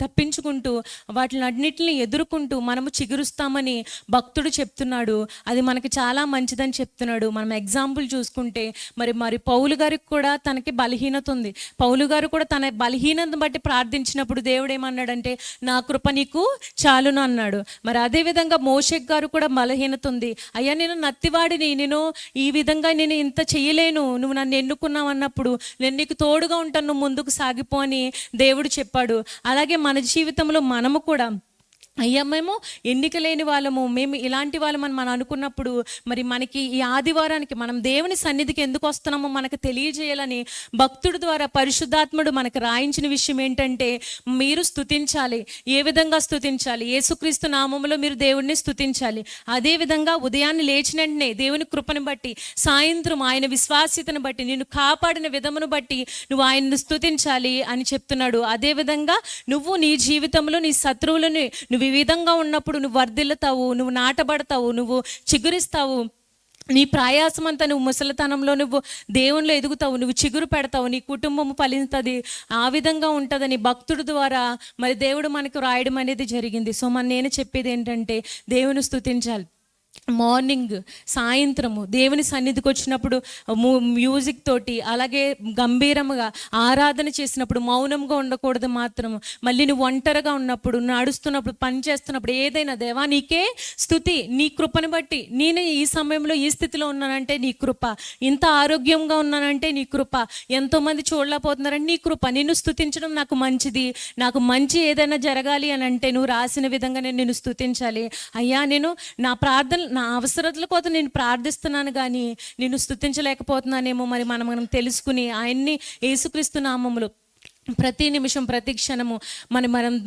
తప్పించుకుంటూ వాటిలన్నిటిని ఎదుర్కొంటూ మనము చిగురుస్తామని భక్తుడు చెప్తున్నాడు. అది మనకి చాలా మంచిదని చెప్తున్నాడు. మనం ఎగ్జాంపుల్ చూసుకుంటే మరి పౌలు గారికి కూడా తనకి బలహీనత ఉంది. పౌలు గారు కూడా తన బలహీనతను బట్టి ప్రార్థించినప్పుడు దేవుడు ఏమన్నాడంటే నా కృప నీకు చాలును అన్నాడు. మరి అదేవిధంగా మోషే గారు కూడా బలహీనత ఉంది. అయ్యా నేను నత్తివాడిని, నేను ఈ విధంగా నేను ఇంత చేయలేను, నువ్వు నన్ను ఎన్నుకున్నావు అన్నప్పుడు నేను నీకు తోడుగా ఉంటాను, నువ్వు ముందుకు సాగిపో అని దేవుడు చెప్పాడు. అలాగే మన జీవితంలో మనము కూడా అయ్యా మేము ఎన్నిక లేని వాళ్ళము, మేము ఇలాంటి వాళ్ళమని మనం అనుకున్నప్పుడు మరి మనకి ఈ ఆదివారానికి మనం దేవుని సన్నిధికి ఎందుకు వస్తున్నామో మనకు తెలియజేయాలని భక్తుడి ద్వారా పరిశుద్ధాత్ముడు మనకు రాయించిన విషయం ఏంటంటే మీరు స్తుతించాలి. ఏ విధంగా స్తుతించాలి? యేసుక్రీస్తు నామములో మీరు దేవుడిని స్తుతించాలి. అదేవిధంగా ఉదయాన్నే లేచిన వెంటనే దేవుని కృపను బట్టి, సాయంత్రం ఆయన విశ్వాస్యతను బట్టి, నిన్ను కాపాడిన విధమును బట్టి నువ్వు ఆయనను స్తుతించాలి అని చెప్తున్నాడు. అదేవిధంగా నువ్వు నీ జీవితంలో నీ శత్రువులను నువ్వు ఈ విధంగా ఉన్నప్పుడు నువ్వు వర్ధిల్లుతావు, నువ్వు నాటబడతావు, నువ్వు చిగురిస్తావు. నీ ప్రయాసం అంతా నువ్వు ముసలితనంలో నువ్వు దేవునిలో ఎదుగుతావు, నువ్వు చిగురు పెడతావు, నీ కుటుంబం ఫలిస్తుంది. ఆ విధంగా ఉంటుందని భక్తుడి ద్వారా మరి దేవుడు మనకు రాయడం అనేది జరిగింది. సో నేను చెప్పేది ఏంటంటే దేవుని స్తుతించాలి. మార్నింగ్, సాయంత్రము దేవుని సన్నిధికి వచ్చినప్పుడు మ్యూజిక్ తోటి, అలాగే గంభీరంగా ఆరాధన చేసినప్పుడు మౌనంగా ఉండకూడదు మాత్రం. మళ్ళీ నువ్వు ఒంటరిగా ఉన్నప్పుడు, నడుస్తున్నప్పుడు, పని చేస్తున్నప్పుడు ఏదైనా దేవా నీకే స్తుతి, నీ కృపను బట్టి నేను ఈ సమయంలో ఈ స్థితిలో ఉన్నానంటే నీ కృప, ఇంత ఆరోగ్యంగా ఉన్నానంటే నీ కృప, ఎంతోమంది చూడలేకపోతున్నారంటే నీ కృప, నిన్ను స్తుతించడం నాకు మంచిది, నాకు మంచి ఏదైనా జరగాలి అని అంటే నువ్వు రాసిన విధంగా నేను నిన్ను స్తుతించాలి. అయ్యా నేను నా ప్రార్థన నా అవసరతల కోసం నేను ప్రార్థిస్తున్నాను కానీ నేను స్తుతించలేకపోతున్నానేమో. మరి మనం తెలుసుకుని ఆయన్ని యేసుక్రీస్తు నామములో ప్రతి నిమిషం ప్రతి క్షణము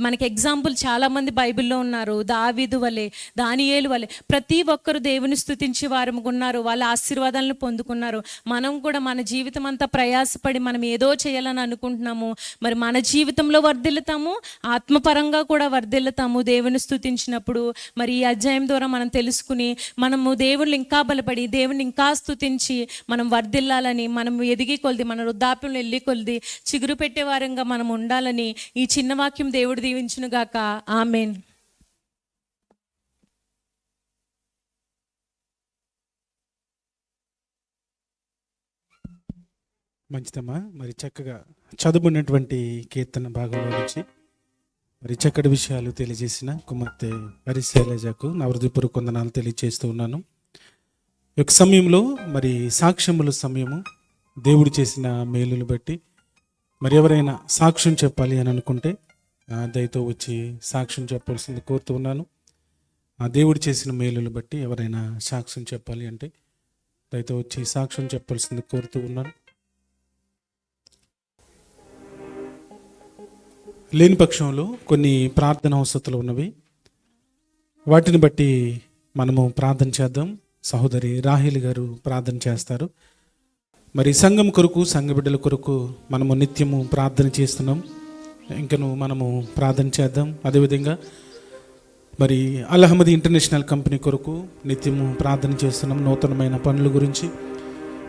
మనకి ఎగ్జాంపుల్ చాలామంది బైబిల్లో ఉన్నారు. దావీదు వలె, దానియేలు వలె ప్రతి ఒక్కరు దేవుని స్తుతించి వారు ఉన్నారు, వాళ్ళ ఆశీర్వాదాలను పొందుకున్నారు. మనం కూడా మన జీవితం అంతా ప్రయాసపడి మనం ఏదో చేయాలని అనుకుంటున్నాము. మరి మన జీవితంలో వర్ధిల్లుతాము, ఆత్మపరంగా కూడా వర్ధిల్లుతాము దేవుని స్తుతించినప్పుడు. మరి ఈ అధ్యాయం ద్వారా మనం తెలుసుకుని మనము దేవుళ్ళు ఇంకా బలపడి దేవుని ఇంకా స్తుతించి మనం వర్ధిల్లాలని, మనం ఎదిగి కొలిది, మన వృద్ధాప్యంలో వెళ్ళి కొలిది చిగురు పెట్టేవారు మనం ఉండాలని ఈ చిన్న వాక్యం దేవుడు దీవించును గాక. ఆమేన్.
మంచిదమ్మా. మరి చక్కగా చదువుకున్నటువంటి కీర్తన భాగంలో నుంచి మరి చక్కటి విషయాలు తెలియజేసిన కుమార్తె పరిశైలజకు నా హృదయపూర్వక వందనాలు తెలియజేస్తూ ఉన్నాను. ఈ యొక్క సమయంలో మరి సాక్ష్యముల సమయము, దేవుడు చేసిన మేలును బట్టి మరి ఎవరైనా సాక్ష్యం చెప్పాలి అని అనుకుంటే దయతో వచ్చి సాక్ష్యం చెప్పాల్సింది కోరుతూ ఉన్నాను. ఆ దేవుడు చేసిన మేలును బట్టి ఎవరైనా సాక్ష్యం చెప్పాలి అంటే దయతో వచ్చి సాక్ష్యం చెప్పాల్సింది కోరుతూ ఉన్నాను. లేని పక్షంలో కొన్ని ప్రార్థన అవసరాలు ఉన్నవి, వాటిని బట్టి మనము ప్రార్థన చేద్దాం. సహోదరి రాహేల్ గారు ప్రార్థన చేస్తారు. మరి సంఘం కొరకు, సంఘ బిడ్డల కొరకు మనము నిత్యము ప్రార్థన చేస్తున్నాం. ఇంకను మనము ప్రార్థన చేద్దాం. అదేవిధంగా మరి అల్ అహ్మదీ ఇంటర్నేషనల్ కంపెనీ కొరకు నిత్యము ప్రార్థన చేస్తున్నాం. నూతనమైన పనుల గురించి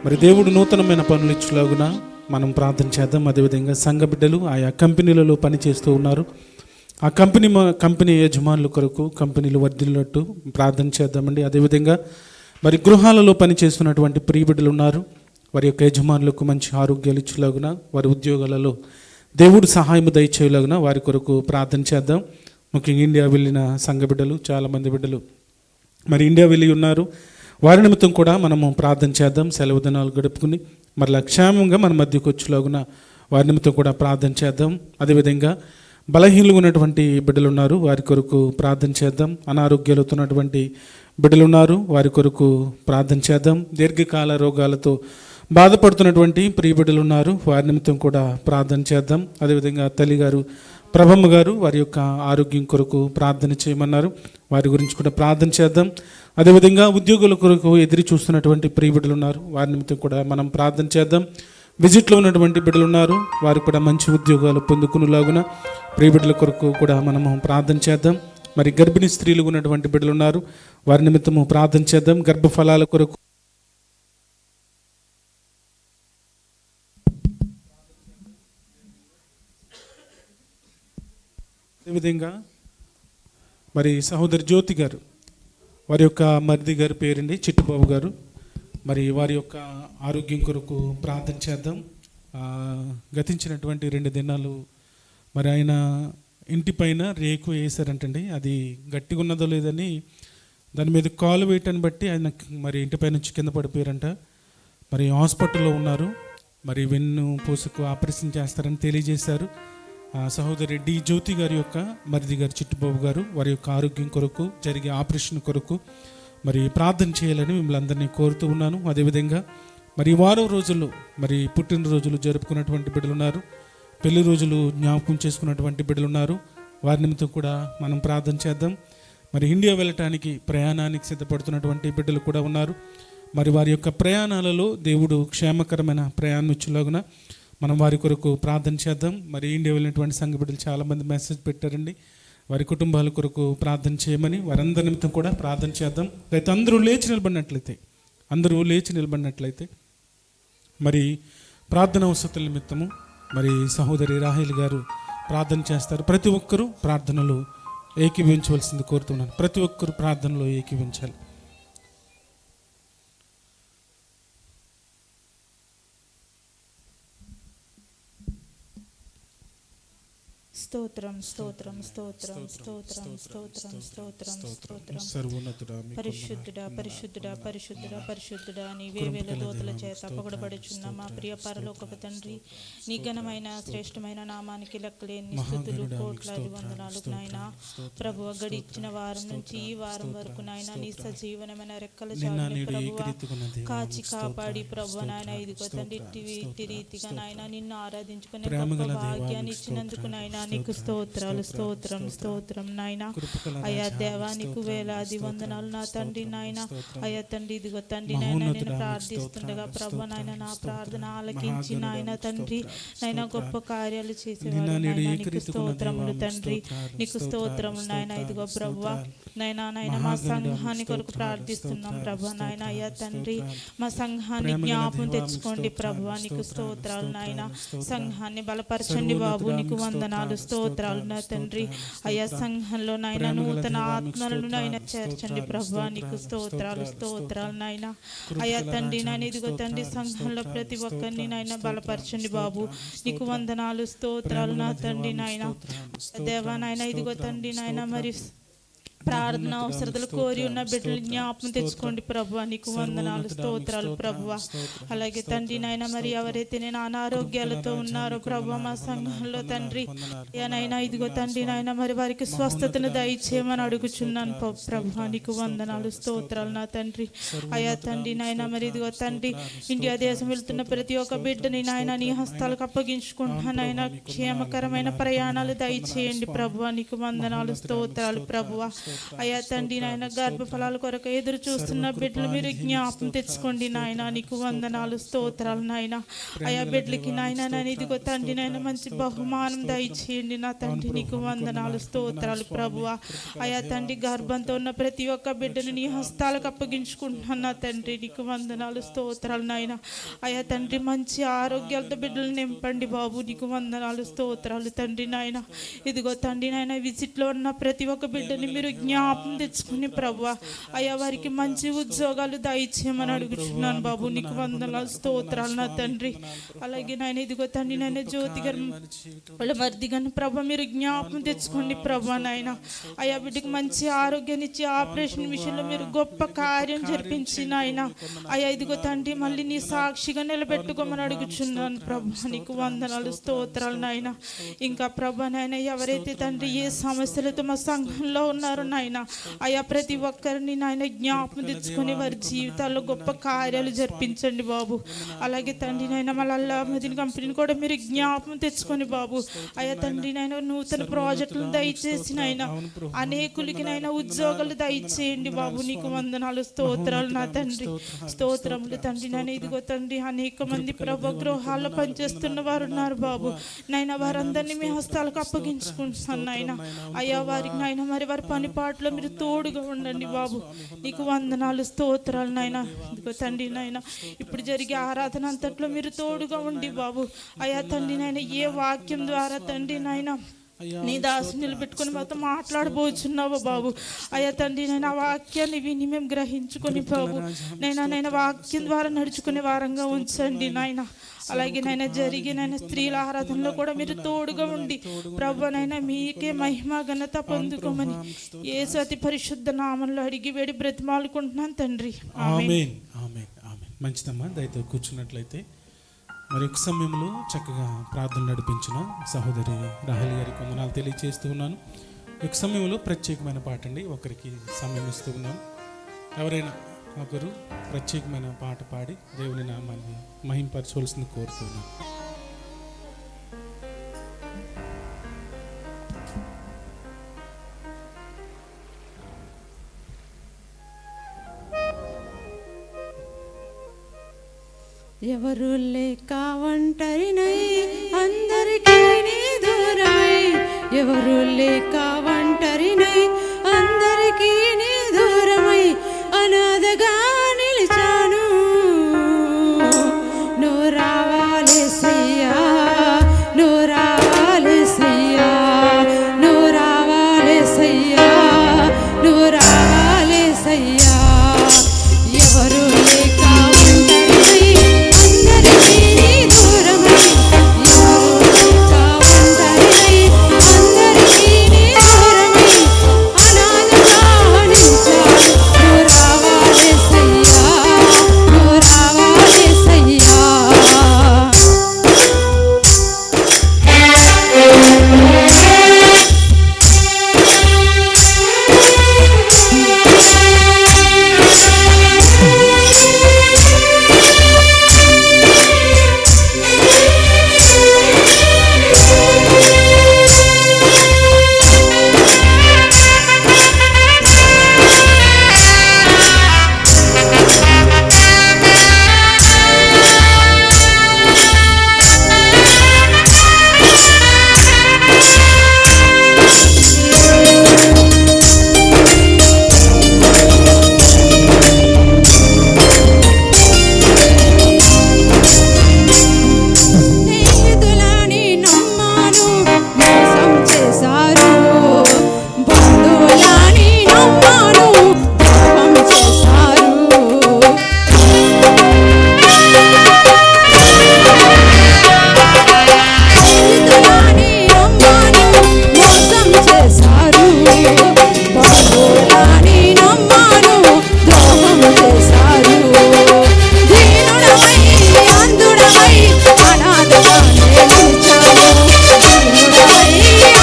మరి దేవుడు నూతనమైన పనులు ఇచ్చేలాగున మనం ప్రార్థన చేద్దాం. అదేవిధంగా సంఘ బిడ్డలు ఆయా కంపెనీలలో పనిచేస్తూ ఉన్నారు, ఆ కంపెనీ యజమానుల కొరకు, కంపెనీలు వర్ధిల్లినట్టు ప్రార్థన చేద్దామండి. అదేవిధంగా మరి గృహాలలో పనిచేస్తున్నటువంటి ప్రియ బిడ్డలు ఉన్నారు, వారి యొక్క యజమానులకు మంచి ఆరోగ్యాలు ఇచ్చేలాగున, వారి ఉద్యోగాలలో దేవుడు సహాయం దయచేయలాగున వారి కొరకు ప్రార్థన చేద్దాం. ముఖ్యంగా ఇండియా వెళ్ళిన సంఘ బిడ్డలు, చాలామంది బిడ్డలు మరి ఇండియా వెళ్ళి ఉన్నారు. వారి నిమిత్తం కూడా మనము ప్రార్థన చేద్దాం. సెలవు దినాలు గడుపుకుని మరలా క్షేమంగా మన మధ్యకు వచ్చేలాగున వారి నిమిత్తం కూడా ప్రార్థన చేద్దాం. అదేవిధంగా బలహీనలుగా ఉన్నటువంటి బిడ్డలు ఉన్నారు, వారి కొరకు ప్రార్థన చేద్దాం. అనారోగ్యాలతో ఉన్నటువంటి బిడ్డలు ఉన్నారు, వారి కొరకు ప్రార్థన చేద్దాం. దీర్ఘకాల రోగాలతో బాధపడుతున్నటువంటి ప్రియ బిడ్డలు ఉన్నారు, వారి నిమిత్తం కూడా ప్రార్థన చేద్దాం. అదేవిధంగా తల్లిగారు ప్రభమ్మ గారు వారి యొక్క ఆరోగ్యం కొరకు ప్రార్థన చేయమన్నారు, వారి గురించి కూడా ప్రార్థన చేద్దాం. అదేవిధంగా ఉద్యోగుల కొరకు ఎదురు చూస్తున్నటువంటి ప్రియ బిడ్డలు ఉన్నారు, వారి నిమిత్తం కూడా మనం ప్రార్థన చేద్దాం. విజిట్లో ఉన్నటువంటి బిడ్డలు ఉన్నారు, వారు కూడా మంచి ఉద్యోగాలు పొందుకునేలాగున ప్రియ బిడ్డల కొరకు కూడా మనము ప్రార్థన చేద్దాం. మరి గర్భిణీ స్త్రీలు ఉన్నటువంటి బిడ్డలు ఉన్నారు, వారి నిమిత్తము ప్రార్థన చేద్దాం. గర్భఫలాల కొరకు అదేవిధంగా మరి సహోదరి జ్యోతి గారు, వారి యొక్క మరిది గారి పేరండి చిట్టుబాబు గారు, మరి వారి యొక్క ఆరోగ్యం కొరకు ప్రార్థన చేద్దాం. గతించినటువంటి 2 దినాలు మరి ఆయన ఇంటి పైన రేకు వేశారంటండి, అది గట్టిగా ఉన్నదో లేదని దాని మీద కాలు వేయటాన్ని బట్టి ఆయన మరి ఇంటిపై నుంచి కింద పడిపోయారంట. మరి హాస్పిటల్లో ఉన్నారు, మరి వెన్ను పూసకు ఆపరేషన్ చేస్తారని తెలియజేశారు. సహోదరి డి జ్యోతి గారి యొక్క మరిది గారు చిట్టుబాబు గారు, వారి యొక్క ఆరోగ్యం కొరకు జరిగే ఆపరేషన్ కొరకు మరి ప్రార్థన చేయాలని మిమ్మల్ని అందరినీ కోరుతూ ఉన్నాను. అదేవిధంగా మరి వారం రోజుల్లో మరి పుట్టినరోజులు జరుపుకున్నటువంటి బిడ్డలు ఉన్నారు, పెళ్లి రోజులు జ్ఞాపకం చేసుకున్నటువంటి బిడ్డలు ఉన్నారు, వారి నిమిత్తం కూడా మనం ప్రార్థన చేద్దాం. మరి ఇండియా వెళ్ళటానికి ప్రయాణానికి సిద్ధపడుతున్నటువంటి బిడ్డలు కూడా ఉన్నారు, మరి వారి యొక్క ప్రయాణాలలో దేవుడు క్షేమకరమైన ప్రయాణం ఇచ్చేలాగున మనం వారి కొరకు ప్రార్థన చేద్దాం. మరి ఇండియా వెళ్ళినటువంటి సంఘ బిడ్డలు చాలామంది మెసేజ్ పెట్టారండి, వారి కుటుంబాల కొరకు ప్రార్థన చేయమని, వారందరి నిమిత్తం కూడా ప్రార్థన చేద్దాం. అయితే అందరూ లేచి నిలబడినట్లయితే మరి ప్రార్థన అవసరాల నిమిత్తము మరి సహోదరి రాహేల్ గారు ప్రార్థన చేస్తారు. ప్రతి ఒక్కరూ ప్రార్థనలో ఏకీభవించవలసింది కోరుతున్నాను. ప్రతి ఒక్కరూ ప్రార్థనలో ఏకీభవించాలి.
స్తోత్రం స్తోత్రం స్తోత్రం స్తోత్రం స్తోత్రం స్తోత్రం స్తోత్రం
సర్వోన్నతుడా,
పరిశుద్ధుడా పరిశుద్ధుడా పరిశుద్ధుడా పరిశుద్ధుడా నీవే వేల దూతల చేత పొగడబడుచున్న మా ప్రియ పరలోకపు తండ్రి, నీ ఘనమైన శ్రేష్టమైన నామానికి లెక్కలేని స్తుతులు కోట్లాది వందనాలు నాయనా. ప్రభువ గడిచిన వారం నుంచి ఈ వారం వరకు నాయన నీ సజీవనమైన రెక్కల చాటున ప్రభువ కాచి కాపాడి ప్రభువ నాయన ఇదిగో తండ్రి ఇట్టి రీతిగా నాయన నిన్ను ఆరాధించుకునే గొప్ప భాగ్యాన్ని ఇచ్చినందుకు నాయన నీకు స్తోత్రాలు స్తోత్రం స్తోత్రం నాయన. అయా దేవా నీకు వేలాది వందనాలు నా తండ్రి నాయన. అయా తండ్రి ఇదిగో తండ్రి నాయన నేను ప్రార్థిస్తుండగా ప్రభు నాయన నా ప్రార్థన ఆలకించి నాయన తండ్రి నాయన గొప్ప కార్యాలు చేసేవాడు నాయన. నీకు స్తోత్రములు తండ్రి, నీకు స్తోత్రములు నాయన. ఇదిగో ప్రభు నాయన నాయన మా సంఘాన్ని కొరకు ప్రార్థిస్తున్నాం ప్రభు నాయన. అయ్యా తండ్రి మా సంఘాన్ని జ్ఞాపం తెచ్చుకోండి ప్రభు, నీకు స్తోత్రాలు నాయన. సంఘాన్ని బలపరచండి బాబు, నీకు వందనాలు స్తోత్రాలు నా తండ్రి. అయ్యా సంఘంలో నాయన నూతన ఆత్మలను నాయన చేర్చండి ప్రభు, నీకు స్తోత్రాలు స్తోత్రాలు నాయన. అయ్యా తండ్రి నాయన ఇదిగో తండ్రి సంఘంలో ప్రతి ఒక్కరిని నాయన బలపరచండి బాబు, నీకు వందనాలు స్తోత్రాలు నా తండ్రి నాయన. దేవా నాయన ఇదిగో తండ్రి నాయన మరి ప్రార్థన అవసరతలు కోరి ఉన్న బిడ్డలు జ్ఞాపకం తెచ్చుకోండి ప్రభు, నీకు వందనాలు స్తోత్రాలు ప్రభు. అలాగే తండ్రి నాయన మరి ఎవరైతే నేను అనారోగ్యాలతో ఉన్నారో ప్రభు మా సంఘంలో తండ్రి నైనా ఇదిగో తండ్రి నాయన మరి వారికి స్వస్థతను దయచేయమని అడుగుచున్నాను ప్రభు, నీకు వందనాలు స్తోత్రాలు నా తండ్రి. అయా తండ్రి నాయన మరి ఇదిగో తండ్రి ఇండియా దేశం వెళ్తున్న ప్రతి ఒక్క బిడ్డని నాయన నీ హస్తాలకు అప్పగించుకుంటున్నాను నాయన. క్షేమకరమైన ప్రయాణాలు దయచేయండి ప్రభు, నీకు వందనాలు స్తోత్రాలు ప్రభు. అయ్యా తండ్రి నాయన గర్భఫలాల కొరకు ఎదురు చూస్తున్న బిడ్డలు మీరు జ్ఞాపకం తెచ్చుకోండి నాయన, నీకు వందనాలు స్తోత్రాలు నాయన. అయా బిడ్డలకి నాయన నాయన ఇదిగో తండ్రి నాయన మంచి బహుమానం దయచేయండి నా తండ్రి, నీకు వందనాలు స్తోత్రాలు ప్రభువ. అయా తండ్రి గర్భంతో ఉన్న ప్రతి ఒక్క బిడ్డను నీ హస్తాలకు అప్పగించుకుంటున్నాను నా తండ్రి, నీకు వందనాలు స్తోత్రాలు నాయన. అయా తండ్రి మంచి ఆరోగ్యాలతో బిడ్డలు నింపండి బాబు, నీకు వందనాలు స్తోత్రాలు తండ్రి నాయన. ఇదిగో తండ్రి నాయన విజిట్లో ఉన్న ప్రతి ఒక్క బిడ్డని మీరు జ్ఞాపం తెచ్చుకుని ప్రభు అయ్యా వారికి మంచి ఉద్యోగాలు దయచేయమని అడుగుతున్నాను బాబు. నీకు వందనాలు స్తోత్రాలు నా తండ్రి. అలాగే నాయన ఇదిగో తండ్రి నాయన జ్యోతి గారు వాళ్ళ మరిది గారిని ప్రభు మీరు జ్ఞాపం తెచ్చుకోండి ప్రభు నాయన. అయ్యా బిడ్డకి మంచి ఆరోగ్యాన్ని ఇచ్చి ఆపరేషన్ విషయంలో మీరు గొప్ప కార్యం జరిపించి నాయన అయ్యా ఇదిగో తండ్రి మళ్ళీ నీ సాక్షిగా నిలబెట్టుకోమని అడుగుచున్నాను ప్రభు. నీకు వందనాలు స్తోత్రాలు నాయన. ఇంకా ప్రభు నాయన ఎవరైతే తండ్రి ఏ సమస్యలతో మా సంఘంలో ఉన్నారో నాయన అయ్యా ప్రతి ఒక్కరిని నాయన జ్ఞాపకం తెచ్చుకొని వారి జీవితాల్లో గొప్ప కార్యాలు జరిపించండి బాబు. అలాగే తండ్రి నాయన మళ్ళీ అల్లామదీన్ కంపెనీని కూడా మీరు జ్ఞాపకం తెచ్చుకొని బాబు అయ్యా తండ్రి నాయన నూతన ప్రాజెక్టులు దయచేసి నాయన అనేకులకి నాయన ఉద్యోగాలు దయచేయండి బాబు. నీకు వందనాలు స్తోత్రాలు నా తండ్రి. స్తోత్రములు తండ్రి నాయన. ఇదిగో తండ్రి అనేక మంది ప్రభు గృహాల్లో పనిచేస్తున్న వారు ఉన్నారు బాబు నాయన వారందరినీ మీ హస్తాలకు అప్పగించుకుంటున్నాను నాయన అయ్యా వారికి నాయన మరి వారి పనిపాట్లో మీరు తోడుగా ఉండండి బాబు. నీకు వందనాలు స్తోత్రాలు నాయన. ఇదిగో తండ్రి నాయన ఇప్పుడు జరిగే ఆరాధన అంతట్లో మీరు తోడుగా ఉండి బాబు అయ్యా తండ్రి నాయన ఏ వాక్యం ద్వారా తండ్రి నాయన నీ దాసు నిలబెట్టుకుని మాతో మాట్లాడబోచున్నావు బాబు అయ్యా తండ్రి నేను ఆ వాక్యాన్ని విని మేము గ్రహించుకొని బాబు నేను వాక్యం ద్వారా నడుచుకునే వారంగా ఉంచండి నాయన. అలాగే నాయన జరిగిన స్త్రీల ఆరాధనలో కూడా మీరు తోడుగా ఉండి ప్రభువనైనా మీకే మహిమ ఘనత పొందుకోమని యేసు అతి పరిశుద్ధ నామంలో అడిగి వేడి బ్రతిమాలుకుంటున్నాను తండ్రి.
ఆమేన్ ఆమేన్ ఆమేన్. మంచిదమ్మా, దయతో కూర్చున్నట్లయితే మరి ఒక సమయంలో చక్కగా ప్రార్థన నడిపించిన సహోదరి రాహలి గారికి వందనాలు తెలియజేస్తూ ఉన్నాను. ఒక సమయంలో ప్రత్యేకమైన పాట అండి, ఒకరికి సమయం ఇస్తూ ఉన్నాం. ఎవరైనా ఒకరు ప్రత్యేకమైన పాట పాడి దేవుని నామాన్ని మహింపరచవలసింది కోరుతున్నాను.
ఎవరు లేక ఒంటరినై అందరికీ నీ దూరమై, ఎవరు లేక ఒంటరినై అందరికీ నీ దూరమై అనాథగా నిలిచాను. నువ్వు రావాలేసయ్యా, నువ్వు రావాలేసయ్యా, నువ్వు రావాలేసయ్యా, నువ్వు రావాలేసయ్యా. ఎవరు లేక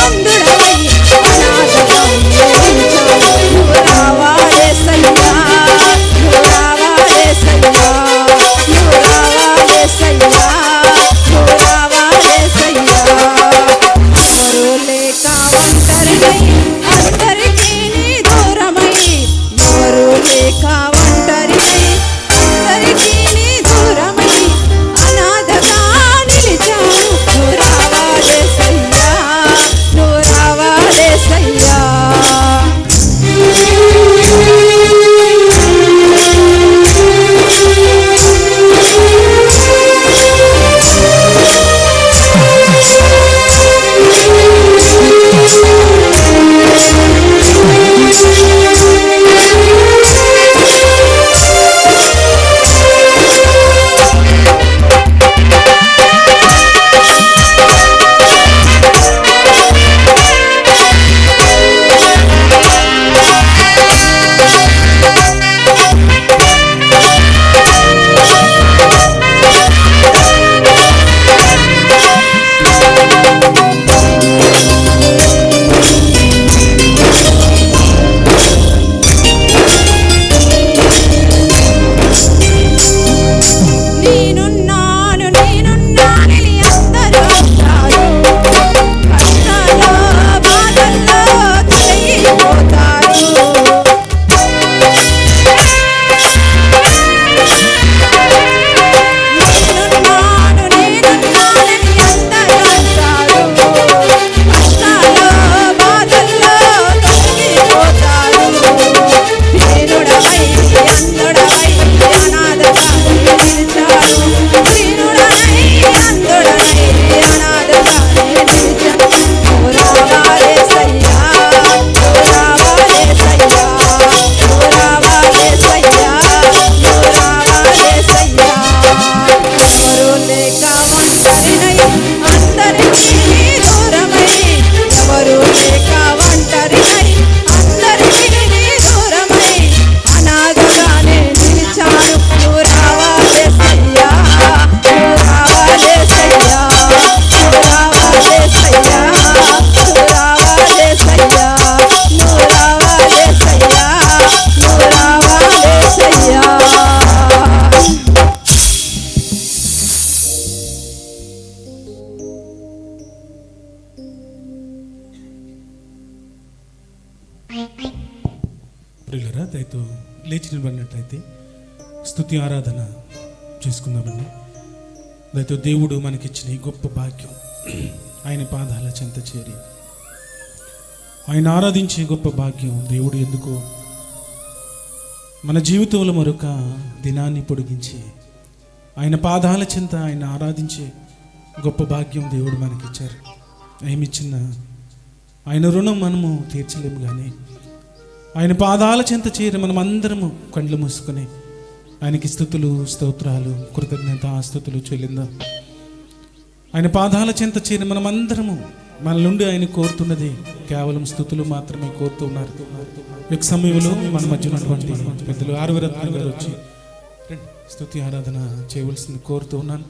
అందుడవై
ప్రియులరా దయతో లేచి నిలబడినట్లయితే స్తుతి ఆరాధన చేసుకుందామండి. దయతో దేవుడు మనకిచ్చిన ఈ గొప్ప భాగ్యం, ఆయన పాదాల చెంత చేరి ఆయన ఆరాధించే గొప్ప భాగ్యం దేవుడు ఎందుకో మన జీవితంలో మరొక దినాన్ని పొడిగించి ఆయన పాదాల చెంత ఆయన ఆరాధించే గొప్ప భాగ్యం దేవుడు మనకిచ్చారు. ఏమిచ్చిన ఆయన రుణం మనము తీర్చలేము, కానీ ఆయన పాదాల చెంత చేరి మనం అందరము కళ్ళు మూసుకొని ఆయనకి స్తుతులు స్తోత్రాలు కృతజ్ఞత ఆస్తుతులు చెల్లిందాం. ఆయన పాదాల చెంత చేరి మనం అందరము మన నుండి ఆయన కోరుతున్నది కేవలం స్తుతులు మాత్రమే కోరుతూ ఉన్నారు. ఈ సమయంలో మన మధ్య ఉన్నటువంటి పెద్దలు ఆర్వరత్న గారు వచ్చి స్తుతి ఆరాధన చేయవలసింది కోరుతూ ఉన్నాను.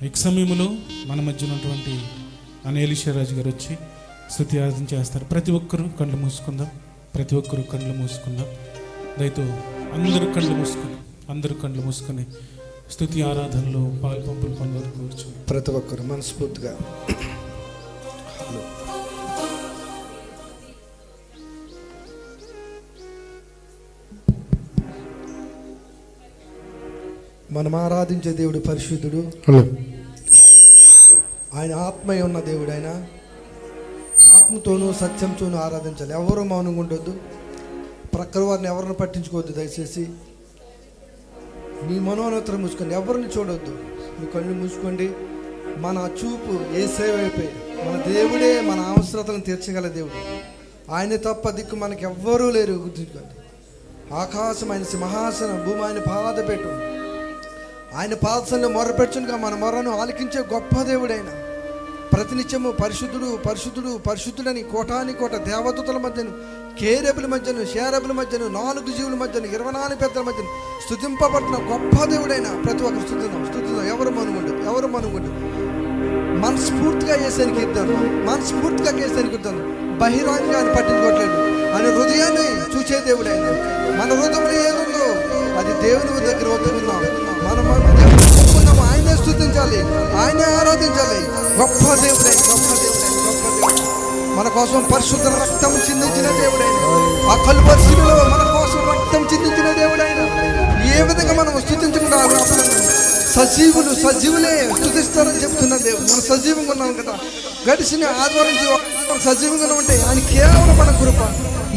ఈ సమయంలో మన మధ్య ఉన్నటువంటి అనేలీశ్వరరాజు గారు వచ్చి స్తుతి ఆరాధన చేస్తారు. ప్రతి ఒక్కరూ కళ్ళు మూసుకుందాం, ప్రతి ఒక్కరూ కళ్ళు మూసుకుందాం. దయతో అందరూ కళ్ళు మూసుకొని స్తుతి ఆరాధనలో పాల్పంపులు పొందవచ్చు.
ప్రతి ఒక్కరు మనస్ఫూర్తిగా మనం ఆరాధించే దేవుడు పరిశుద్ధుడు. ఆయన ఆత్మయ్య ఉన్న దేవుడు. ఆయన ఆత్మతోనూ సత్యంతోనూ ఆరాధించాలి. ఎవరు మౌనంగా ఉండొద్దు. ప్రక్కల వారిని ఎవరిని పట్టించుకోవద్దు. దయచేసి మీ మనోనేత్రం మూసుకోండి, ఎవరిని చూడొద్దు. మీ కళ్ళు మూసుకోండి. మన చూపు యేసయ్య వైపే. మన దేవుడే మన అవసరతలను తీర్చగల దేవుడు. ఆయన తప్ప దిక్కు మనకి ఎవ్వరూ లేరు. గుర్తుంచుకోండి. ఆకాశం ఆయన సింహాసనం, భూమి ఆయన పాదపీఠం. ఆయన పాదసంలో మొర్రపెట్టుగా మన మొర్రను ఆలకించే గొప్ప దేవుడైన ప్రతినిత్యము పరిశుద్ధుడు పరిశుద్ధుడు పరిశుద్ధుడని కోటాని కోట దేవదూతల మధ్యను, కేరెబుల మధ్యను, షేరెబుల మధ్యను, 4 జీవుల మధ్యను, 24 పెద్దల మధ్యను స్తుతింపబడుతున్న గొప్ప దేవుడైన ప్రతి ఒక్కరు స్తుతిద్దాం. ఎవరు మనుగుండు మనస్ఫూర్తిగా యేసుని కీర్తన, మనస్ఫూర్తిగా యేసుని కీర్తన. బహిరంగాన్ని పట్టించుకోవట్లేదు. ఆయన హృదయాన్ని చూసే దేవుడైన మన హృదయంలో ఏదుందో అది దేవుని దగ్గర వద్దుకుందాం. మనం ఆయనే స్తుతించాలి, ఆయనే ఆరాధించాలి. గొప్ప దేవుడైన మన కోసం పరిశుద్ధ రక్తం చిందించిన దేవుడైన, ఆ కలువరి శిలువలో మన కోసం రక్తం చిందించిన దేవుడైన ఏ విధంగా మనం స్తుతించకుండా సజీవులే స్తుతిస్తారని చెప్తున్న దేవుడు. మనం సజీవంగా ఉన్నాం కదా. గడిచిన ఆదివారం సజీవంగా ఉన్నామంటే ఆయన కేవలం మన కృప.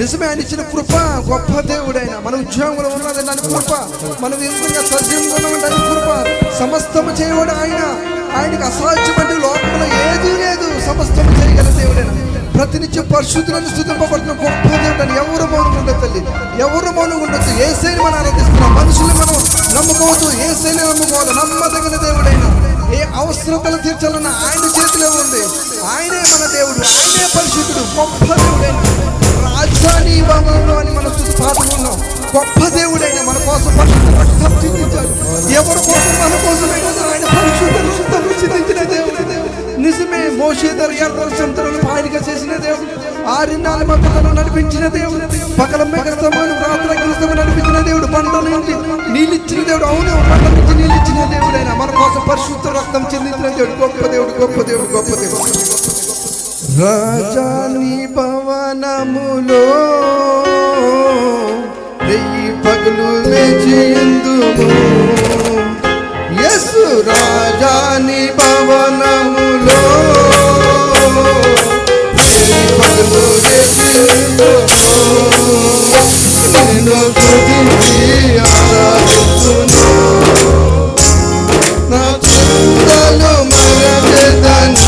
నిజమే, ఆయన ఇచ్చిన కృప. గొప్ప దేవుడైన మన ఉద్యోగంలో ఉన్నది దాని కృప. మనం ఎందుకంగా సజీవంగా ఉన్నామంటే ఆయన కృప. సమస్తము చేయవాడు ఆయన. ఆయనకు అసాధ్యమైన లోకంలో ఏదీ లేదు. సమస్తము చేయగల దేవుడైన ప్రతినిత్యం పరిశుద్ధులను స్తుతింపబడుతున్న గొప్ప దేవుడని ఎవరు మౌనంగా ఉండదు. తల్లి ఎవరు మౌనంగా ఉండొద్దు. యేసయ్యని మనం ఆరాధిస్తున్నాం. మనుషుల్ని మనం నమ్ముకోవద్దు, యేసయ్యని నమ్ముకోవాలి. నమ్మదగిన దేవుడైన ఏ అవసరతలు తీర్చాలన్న ఆయన చేతిలో ఉంది. ఆయనే మన దేవుడు, ఆయనే పరిశుద్ధుడు, గొప్ప దేవుడైన రాజధాని భవనంలో అని మనం పాఠం ఉన్నాం. గొప్ప దేవుడైన మన కోసం పరిశుద్ధ రక్తం చిందించాడు. ఎవరి కోసం? మన కోసమే కదా. ఆయన పరిశుద్ధ రక్తం చిందించిన దేవుడు. నిజమే, మోషే దర్యాలు సంతలను పాయనిగా చేసిన దేవుడు. 6 మంటలను నడిపించిన దేవుడు. పగల మేఘస్తమాను రాత్రి నడిపించిన దేవుడు. పంట నుంచి నీళ్ళిచ్చిన దేవుడు. అవును, పంట నుంచి నీళ్ళిచ్చిన దేవుడైన మన కోసం పరిశుద్ధ రక్తం చెందించిన దేవుడు. గొప్ప దేవుడు, గొప్ప దేవుడు, గొప్ప దేవుడు. రాజాని భవనములో 1000 పగలు వేచియుందుము. యేసు రాజాని భవనములో 1000 పగలు వేచియుందుము. నిన్ను స్తుతించి ఆరాధించును. నా చింతలు మరచెదను.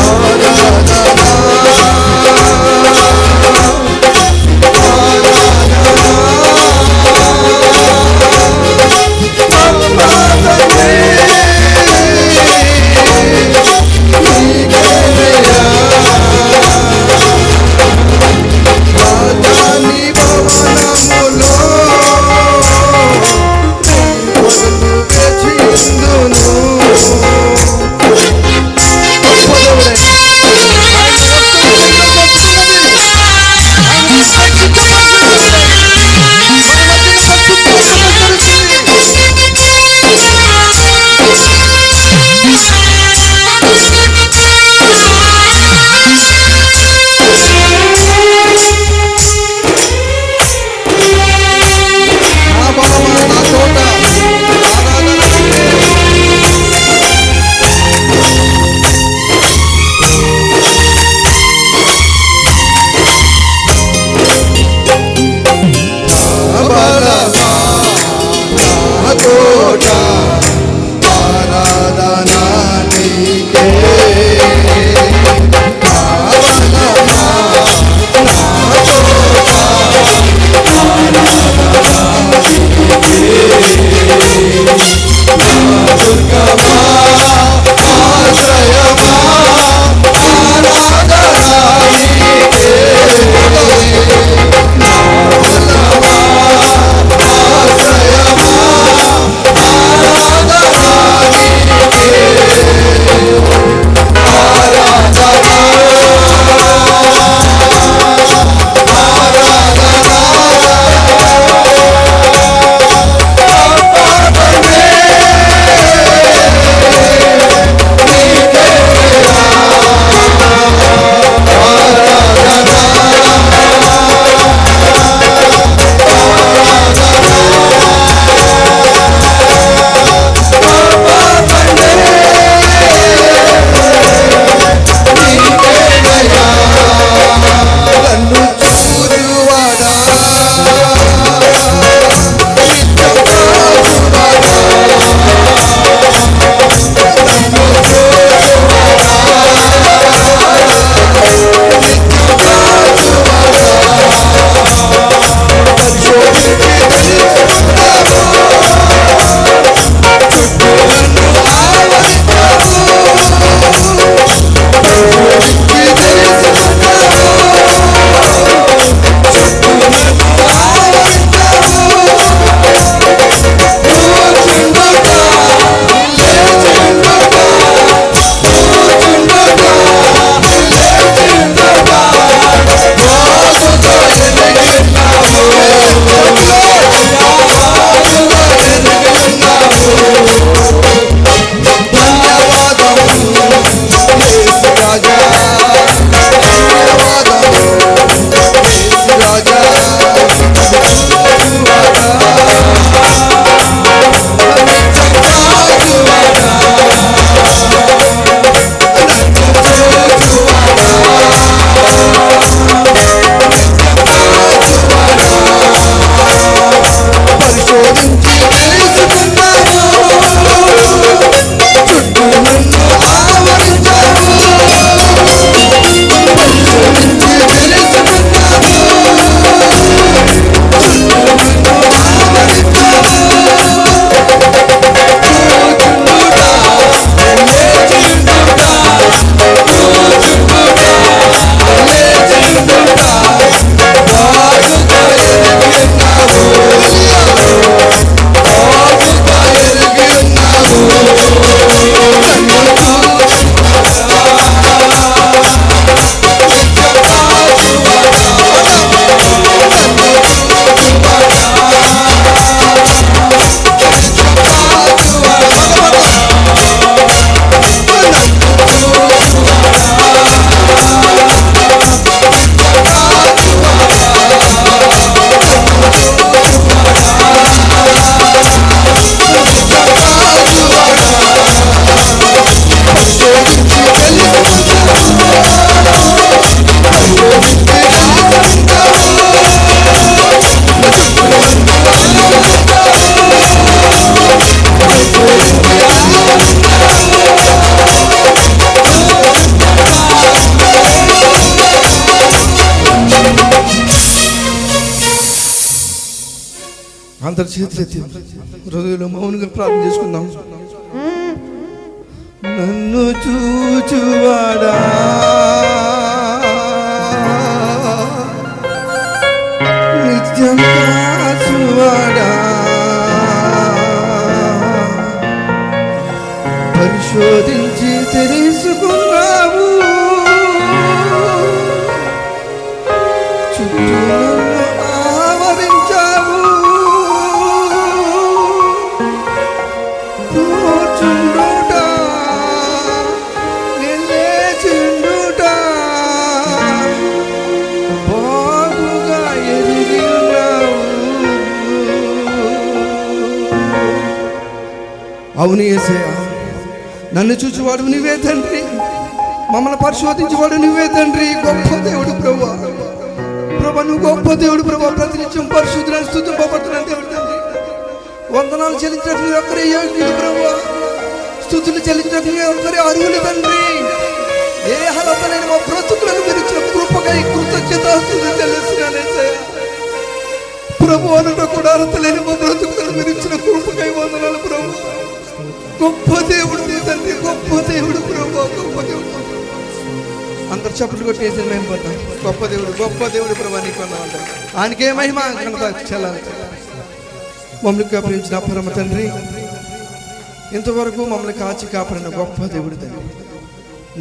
ఆరాధన అందరి చేతులెత్తి హృదయంలో మౌనంగా ప్రార్థన చేసుకుందాం. నన్ను చూచువాడా నిత్యం కాచువాడా పరిశోధించి తెలుసుకున్నావు చుట్టూ నన్ను ఆవరించావు కూర్చుండుట నిలేచుండుట బాగుగా ఎరిగి ఉన్నావు. అవును యేసయ్యా, నన్ను చూచువాడు నువ్వే తండ్రి, మమ్మల్ని పరిశోధించేవాడు నువ్వే తండ్రి. గొప్ప దేవుడు ప్రభువా, ప్రభా నువ్వు గొప్ప దేవుడు ప్రభా. ప్రతినిత్యం పరిశుద్ధులను స్తుతింపబడుతున్న దేవుడు తండ్రి. వందనాలు చెల్లించడానికి మీరు ఒక్కరే యోగ్యులు ప్రభువా. స్తుతులు చెల్లించడానికి మీరు ఒక్కరే అర్హులు తండ్రి. ఏ అర్హత లేని మా బ్రతుకులను మీరు ఇచ్చిన కృపకై కృతజ్ఞతాస్తుతులు చెల్లిస్తున్నాను యేసయ్యా. ప్రభు అనుట కూడా అర్హత లేని మా బ్రతుకులను మీరు ఇచ్చిన కృపకై వందనాలు ప్రభు. గొప్ప దేవుడు తండ్రి, గొప్ప దేవుడు ప్రభు, గొప్ప దేవుడు. అందరు చప్పట్లు కొట్టేసి మేము పడ్డాం. గొప్ప దేవుడు, గొప్ప దేవుడు ప్రభు నీకు వందనాలు. ఆయనకే మహిమ ఘనత చెల్లాలి. మమ్మల్ని కాపాడించిన పరమ తండ్రి, ఇంతవరకు మమ్మల్ని కాచి కాపాడిన గొప్ప దేవుడు తండ్రి.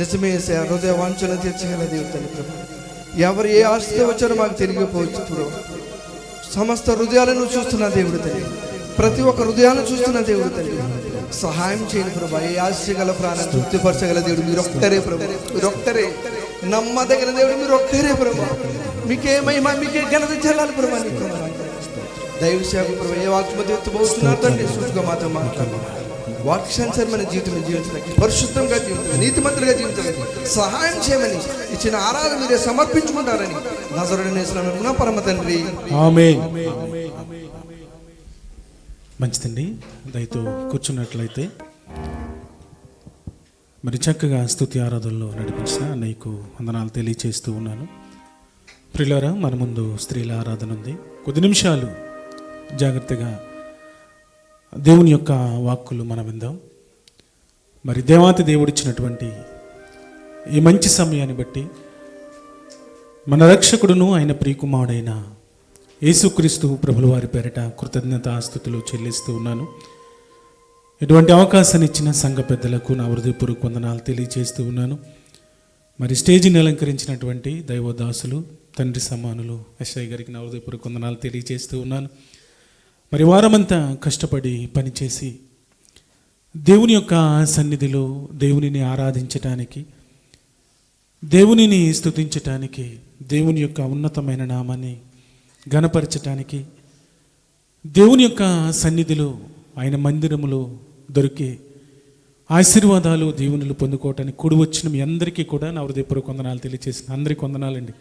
నిజమే హృదయ వాంఛలను తీర్చగల దేవుడు తండ్రి ప్రభు. ఎవరు ఏ ఆశతో వచ్చారో మాకు తెలియకపోవచ్చు ప్రభు. సమస్త హృదయాలను చూస్తున్న దేవుడు తండ్రి, ప్రతి ఒక్క హృదయాలను చూస్తున్న దేవుడు తండ్రి. సహాయం చేయండి ప్రభా. ఏ ఆశగల ప్రాణం తృప్తిపరచగల దేవుడు మీరు ఒక్కరే ప్రభు, మీరు ఒక్కరే నమ్మదగిన దేవుడు, మీరు ఒక్కరే ప్రభా. మీకే మహిమ, మీకే ఘనత చెల్లాలి ప్రభా. నీకు దైవ సేవ ప్రభు. ఏ వాక్యమతి ఎత్తుపోతున్నారు తండ్రి, సూటిగా మాతో మాట్లాడు. వాక్యానుసారమైన జీవితం జీవించడానికి, పరిశుద్ధంగా జీవించడానికి, నీతిమంతులుగా జీవించడానికి సహాయం చేయమని ఇచ్చిన ఆరాధన మీరే సమర్పించుకుంటారని నజరుడైన యేసునామమున పరమ తండ్రి
ఆమేన్. మంచిదండి, దయతో కూర్చున్నట్లయితే మరి చక్కగా స్తుతి ఆరాధనలో నడిపించిన అన్నయ్యకు వందనాలు తెలియచేస్తూ ఉన్నాను. ప్రియులారా, మన ముందు స్త్రీల ఆరాధన ఉంది. కొద్ది నిమిషాలు జాగ్రత్తగా దేవుని యొక్క వాక్కులు మనం విందాం. మరి దేవాతి దేవుడిచ్చినటువంటి ఈ మంచి సమయాన్ని బట్టి మన రక్షకుడును ఆయన ప్రియకుమారుడైన యేసుక్రీస్తు ప్రభుల వారి పేరిట కృతజ్ఞతాస్తుతులు చెల్లిస్తూ ఉన్నాను. ఇటువంటి అవకాశాన్ని ఇచ్చిన సంఘ పెద్దలకు నా హృదయపూర్వక వందనాలు తెలియజేస్తూ ఉన్నాను. మరి స్టేజిని అలంకరించినటువంటి దైవదాసులు, తండ్రి సమానులు ఎస్ఐ గారికి నా హృదయపూర్వక వందనాలు తెలియజేస్తూ ఉన్నాను. మరి వారమంతా కష్టపడి పనిచేసి దేవుని యొక్క సన్నిధిలో దేవునిని ఆరాధించటానికి, దేవునిని స్తుతించటానికి, దేవుని యొక్క ఉన్నతమైన నామాన్ని ఘనపరచటానికి, దేవుని యొక్క సన్నిధిలో ఆయన మందిరములో దొరికే ఆశీర్వాదాలు దీవెనలు పొందుకోవటానికి కూడి వచ్చిన మీ అందరికీ కూడా నా హృదయపూర్వక వందనాలు తెలియజేసిన అందరికీ వందనాలండి.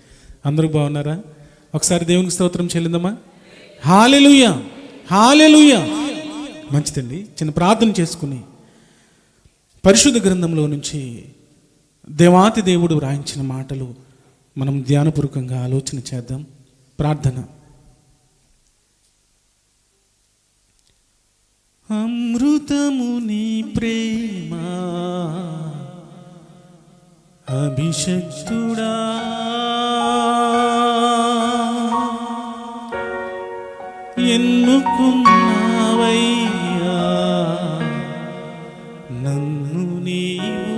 అందరూ బాగున్నారా? ఒకసారి దేవునికి స్తోత్రం చెల్లిందమ్మా. హల్లెలూయా, హల్లెలూయా. మంచిదండి, చిన్న ప్రార్థన చేసుకుని పరిశుద్ధ గ్రంథంలో నుంచి దేవాతి దేవుడు వ్రాయించిన మాటలు మనం ధ్యానపూర్వకంగా ఆలోచన చేద్దాం. ప్రార్థన. అమృతము నీ ప్రేమ అభిషక్తుడా, ఎన్నుకున్నావయ్యా నన్ను నీవు,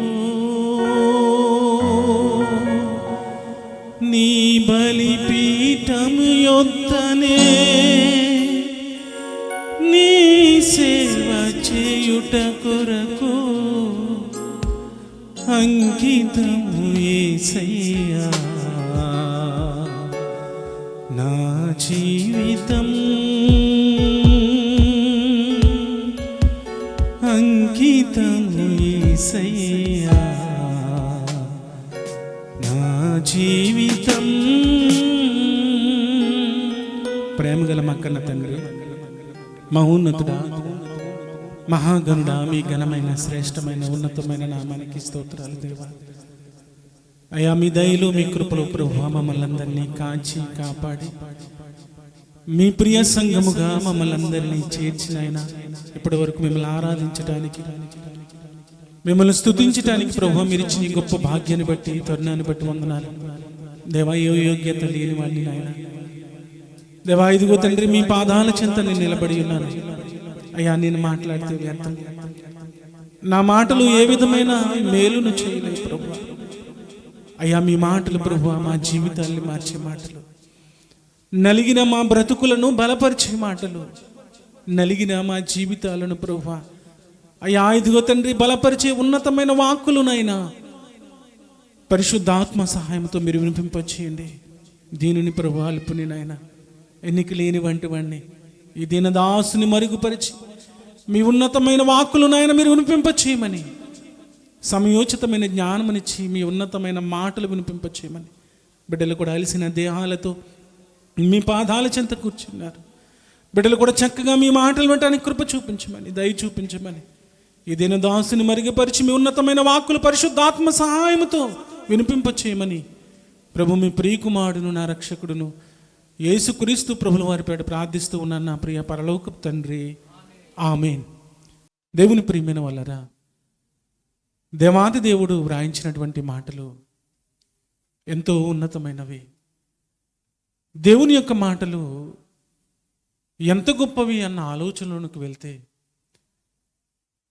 నీ బలిపీఠం యొద్దనే నీ సేవ చేయుట కొరకు అంకితము యేసయ్యా. నా జీవితం అంకితము యేసయ్యా, నా జీవితం. ప్రేమగల మక్కన్న తండ్రి, మహోన్నతుడా, మహాగణుడా, మీ ఘనమైన శ్రేష్టమైన ఉన్నతమైన నామానికి స్తోత్రాలు దేవా. అయ్యా, మీ దయలు మీ కృపలో ప్రభువా మమ్మల్ని అందరినీ కాచి కాపాడి మీ ప్రియ సంఘముగా మమ్మల్ని అందరినీ చేర్చిన ఆయన ఇప్పటి వరకు మిమ్మల్ని ఆరాధించడానికి, మిమ్మల్ని స్తుతించడానికి ప్రభు మీరు ఇచ్చిన ఈ గొప్ప భాగ్యాన్ని బట్టి, తరుణాన్ని బట్టి వందనాలు దేవా. ఏ యోగ్యత లేని వాడిని నాయన దేవా, ఇదిగో తండ్రి మీ పాదాల చెంత నేను నిలబడి ఉన్నాను అయ్యా. నేను మాట్లాడితే వ్యర్థం, నా మాటలు ఏ విధమైన మేలును చేయలేదు ప్రభు అయ్యా. మీ మాటలు ప్రభు మా జీవితాన్ని మార్చే మాటలు, నలిగిన మా బ్రతుకులను బలపరిచే మాటలు, నలిగిన మా జీవితాలను ప్రభు అయ్యా ఇదిగో తండ్రి బలపరిచే ఉన్నతమైన వాక్కులునైనా పరిశుద్ధాత్మ సహాయంతో మీరు వినిపింపచేయండి. దీనిని ప్రభు అల్పుని నాయన, ఎన్నిక లేని వంటి వాడిని ఈ దీనదాసుని మరుగుపరిచి మీ ఉన్నతమైన వాక్కులు నాయన మీరు వినిపింపచేయమని, సమయోచితమైన జ్ఞానమునిచ్చి మీ ఉన్నతమైన మాటలు వినిపింపచేయమని, బిడ్డలు కూడా అలసిన దేహాలతో మీ పాదాల చెంత కూర్చున్నారు. బిడ్డలు కూడా చక్కగా మీ మాటలు వినటానికి కృప చూపించమని, దయ చూపించమని, ఈ దీనదాసుని మరుగుపరిచి మీ ఉన్నతమైన వాక్కులు పరిశుద్ధాత్మ సహాయముతో వినిపింపచేయమని ప్రభు మీ ప్రియకుమారుడును నా రక్షకుడును యేసుక్రీస్తు ప్రభుల వారి పేట ప్రార్థిస్తూ ఉన్నాను నా ప్రియ పరలోకపు తండ్రి, ఆమేన్. దేవుని ప్రియమైన వాళ్ళరా, దేవాది దేవుడు వ్రాయించినటువంటి మాటలు ఎంతో ఉన్నతమైనవి. దేవుని యొక్క మాటలు ఎంత గొప్పవి అన్న ఆలోచనలోనికి వెళ్తే,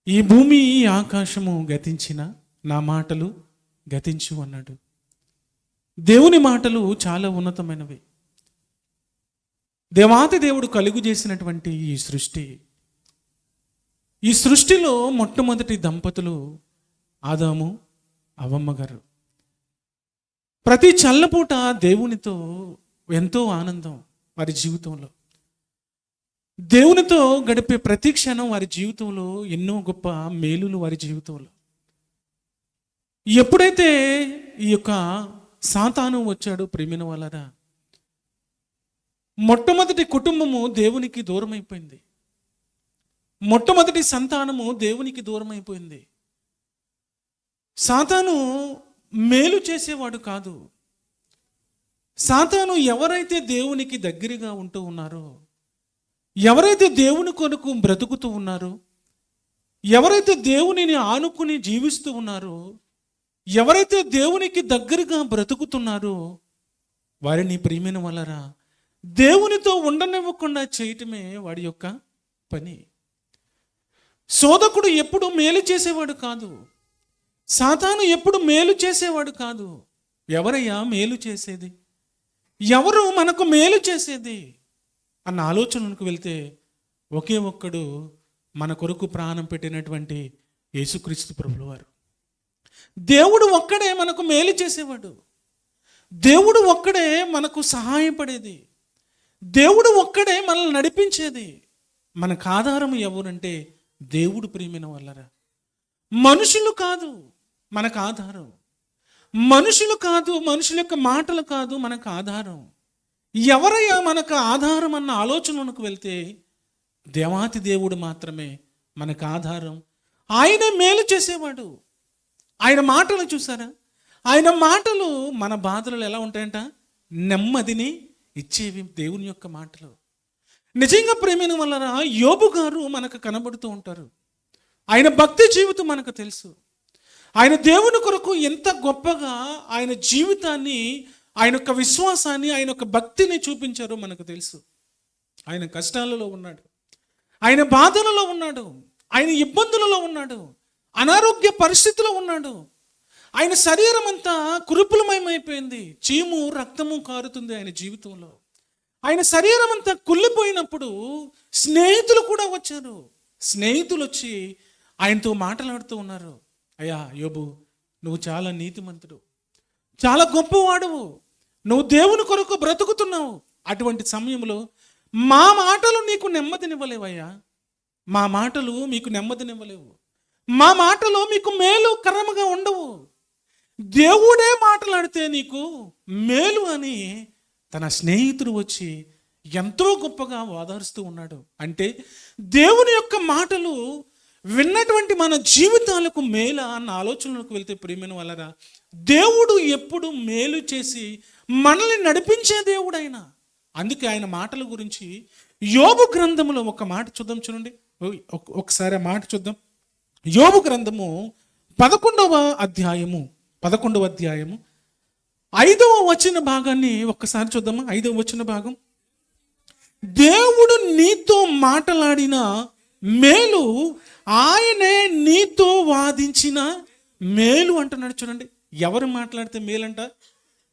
ఈ భూమి ఈ ఆకాశము గతించిన నా మాటలు గతించు అన్నాడు. దేవుని మాటలు చాలా ఉన్నతమైనవి. దేవాది దేవుడు కలుగు చేసినటువంటి ఈ సృష్టిలో మొట్టమొదటి దంపతులు ఆదాము అవ్వమ్మ గారు. ప్రతి చల్లపూట దేవునితో ఎంతో ఆనందం వారి జీవితంలో, దేవునితో గడిపే ప్రతి క్షణం వారి జీవితంలో ఎన్నో గొప్ప మేలులు వారి జీవితంలో. ఎప్పుడైతే ఈ యొక్క సాతాను వచ్చాడు ప్రేమిన వాళ్ళరా, మొట్టమొదటి కుటుంబము దేవునికి దూరం అయిపోయింది. మొట్టమొదటి సంతానము దేవునికి దూరం అయిపోయింది. సాతాను మేలు చేసేవాడు కాదు. సాతాను ఎవరైతే దేవునికి దగ్గరగా ఉంటూ ఉన్నారో, ఎవరైతే దేవుని కొరకు బ్రతుకుతూ ఉన్నారో, ఎవరైతే దేవునిని ఆనుకుని జీవిస్తూ ఉన్నారో, ఎవరైతే దేవునికి దగ్గరగా బ్రతుకుతున్నారో వారిని ప్రియమైన వాళ్ళరా దేవునితో ఉండనివ్వకుండా చేయటమే వాడి యొక్క పని. శోధకుడు ఎప్పుడు మేలు చేసేవాడు కాదు. సాతాను ఎప్పుడు మేలు చేసేవాడు కాదు. ఎవరయ్యా మేలు చేసేది? ఎవరు మనకు మేలు చేసేది అన్న ఆలోచనకు వెళ్తే ఒకే ఒక్కడు మన కొరకు ప్రాణం పెట్టినటువంటి యేసుక్రీస్తు ప్రభుల వారు. దేవుడు ఒక్కడే మనకు మేలు చేసేవాడు. దేవుడు ఒక్కడే మనకు సహాయపడేది. దేవుడు ఒక్కడే మనల్ని నడిపించేది. మనకు ఆధారం ఎవరంటే దేవుడు ప్రియమైన వాళ్ళరా. మనుషులు కాదు మనకు ఆధారం. మనుషులు కాదు, మనుషుల యొక్క మాటలు కాదు మనకు ఆధారం. ఎవరయ్యా మనకు ఆధారం అన్న ఆలోచనలకు వెళ్తే దేవాతి దేవుడు మాత్రమే మనకు ఆధారం. ఆయనే మేలు చేసేవాడు. ఆయన మాటలు చూసారా? ఆయన మాటలు మన బాధలు ఎలా ఉంటాయంట? నెమ్మదిని ఇచ్చేవి దేవుని యొక్క మాటలు. నిజంగా ప్రేమైన వలన యోబు గారు మనకు కనబడుతూ ఉంటారు. ఆయన భక్తి జీవితం మనకు తెలుసు. ఆయన దేవుని కొరకు ఎంత గొప్పగా ఆయన జీవితాన్ని, ఆయన యొక్క విశ్వాసాన్ని, ఆయన యొక్క భక్తిని చూపించారో మనకు తెలుసు. ఆయన కష్టాలలో ఉన్నాడు, ఆయన బాధలలో ఉన్నాడు, ఆయన ఇబ్బందులలో ఉన్నాడు, అనారోగ్య పరిస్థితిలో ఉన్నాడు. ఆయన శరీరం అంతా కురుపులమయమైపోయింది, చీము రక్తము కారుతుంది ఆయన జీవితంలో. ఆయన శరీరం అంతా కుళ్ళిపోయినప్పుడు స్నేహితులు కూడా వచ్చారు. స్నేహితులు వచ్చి ఆయనతో మాట్లాడుతూ ఉన్నారు. అయ్యా యోబు, నువ్వు చాలా నీతిమంతుడు, చాలా గొప్పవాడువు, నువ్వు దేవుని కొరకు బ్రతుకుతున్నావు. అటువంటి సమయంలో మా మాటలు నీకు నెమ్మదినివ్వలేవయ్యా, మా మాటలు మీకు నెమ్మదినివ్వలేవు, మా మాటలు మీకు మేలు కరముగా ఉండవు. దేవుడే మాట్లాడితే నీకు మేలు అని తన స్నేహితుడు వచ్చి ఎంతో గొప్పగా ఓదారుస్తూ ఉన్నాడు. అంటే దేవుని యొక్క మాటలు విన్నటువంటి మన జీవితాలకు మేల అన్న ఆలోచనలకు వెళ్తే ప్రియమైన వాళ్ళరా, దేవుడు ఎప్పుడు మేలు చేసి మనల్ని నడిపించే దేవుడైనా, అందుకే ఆయన మాటల గురించి యోబు గ్రంథములో ఒక మాట చూద్దాం, చూడండి ఒకసారి ఆ మాట చూద్దాం. యోబు గ్రంథము 11వ అధ్యాయము 5వ వచన భాగాన్ని ఒక్కసారి చూద్దామా. 5వ వచన భాగం, దేవుడు నీతో మాట్లాడిన మేలు, ఆయనే నీతో వాదించిన మేలు అంటున్నాడు. చూడండి, ఎవరు మాట్లాడితే మేలంట?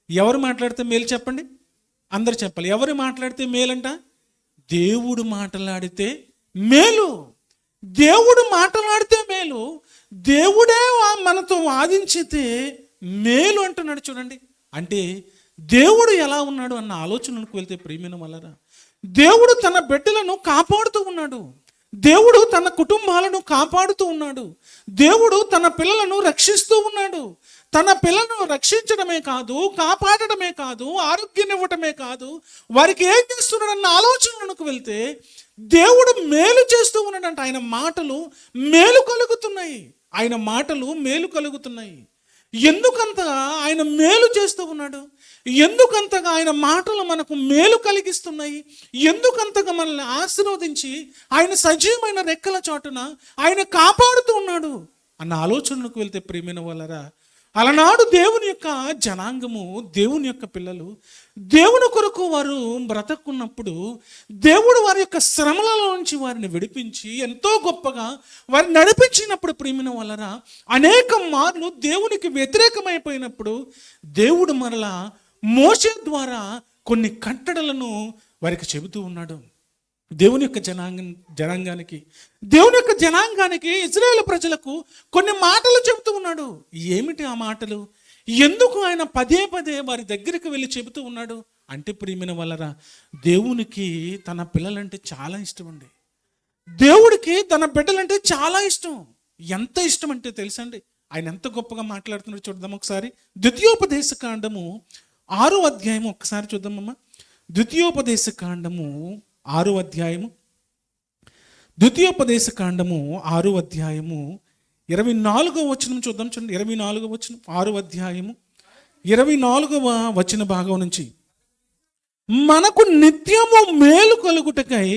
ఎవరు మాట్లాడితే మేలు చెప్పండి, అందరు చెప్పాలి. ఎవరు మాట్లాడితే మేలంట? దేవుడు మాట్లాడితే మేలు. దేవుడు మాట్లాడితే మేలు, దేవుడే మనతో వాదించితే మేలు అంటున్నాడు. చూడండి, అంటే దేవుడు ఎలా ఉన్నాడు అన్న ఆలోచనకు వెళ్తే ప్రియమైన వాళ్ళరా, దేవుడు తన బిడ్డలను కాపాడుతూ ఉన్నాడు. దేవుడు తన కుటుంబాలను కాపాడుతూ ఉన్నాడు. దేవుడు తన పిల్లలను రక్షిస్తూ ఉన్నాడు. తన పిల్లలను రక్షించడమే కాదు, కాపాడటమే కాదు, ఆరోగ్యం ఇవ్వటమే కాదు, వారికి ఏం చేస్తున్నాడు అన్న ఆలోచనలకు వెళ్తే దేవుడు మేలు చేస్తూ ఉన్నాడంట. ఆయన మాటలు మేలు కలుగుతున్నాయి. ఆయన మాటలు మేలు కలుగుతున్నాయి. ఎందుకంతగా ఆయన మేలు చేస్తూ ఉన్నాడు? ఎందుకంతగా ఆయన మాటలు మనకు మేలు కలిగిస్తున్నాయి? ఎందుకంతగా మనల్ని ఆశీర్వదించి ఆయన సజీవమైన రెక్కల చాటున ఆయన కాపాడుతూ ఉన్నాడు అన్న ఆలోచనలకు వెళ్తే ప్రియమైన వాళ్ళరా, అలనాడు దేవుని యొక్క జనాంగము, దేవుని యొక్క పిల్లలు దేవుని కొరకు వారు బ్రతకున్నప్పుడు దేవుడు వారి యొక్క శ్రమలలో నుంచి వారిని విడిపించి ఎంతో గొప్పగా వారిని నడిపించినప్పుడు ప్రియమైన వాళ్ళరా, అనేక మార్లు దేవునికి వ్యతిరేకమైపోయినప్పుడు దేవుడు మరలా మోషే ద్వారా కొన్ని కట్టడలను వారికి చెబుతూ ఉన్నాడు. దేవుని యొక్క జనాంగానికి ఇశ్రాయేలు ప్రజలకు కొన్ని మాటలు చెబుతూ ఉన్నాడు. ఏమిటి ఆ మాటలు? ఎందుకు ఆయన పదే పదే వారి దగ్గరికి వెళ్ళి చెబుతూ ఉన్నాడు అంటే ప్రియమైన వాళ్ళరా, దేవునికి తన పిల్లలంటే చాలా ఇష్టం అండి. దేవుడికి తన బిడ్డలంటే చాలా ఇష్టం. ఎంత ఇష్టం అంటే తెలుసండి, ఆయన ఎంత గొప్పగా మాట్లాడుతున్నాడు చూద్దాం ఒకసారి. ద్వితీయోపదేశ కాండము 6వ అధ్యాయము ఒక్కసారి చూద్దామమ్మా. ద్వితీయోపదేశ కాండము 6వ అధ్యాయము 24వ వచనం చూద్దాం. చూడండి, 24వ వచనం, 6వ అధ్యాయము 24వ వచన భాగం నుంచి, మనకు నిత్యము మేలు కలుగుటకై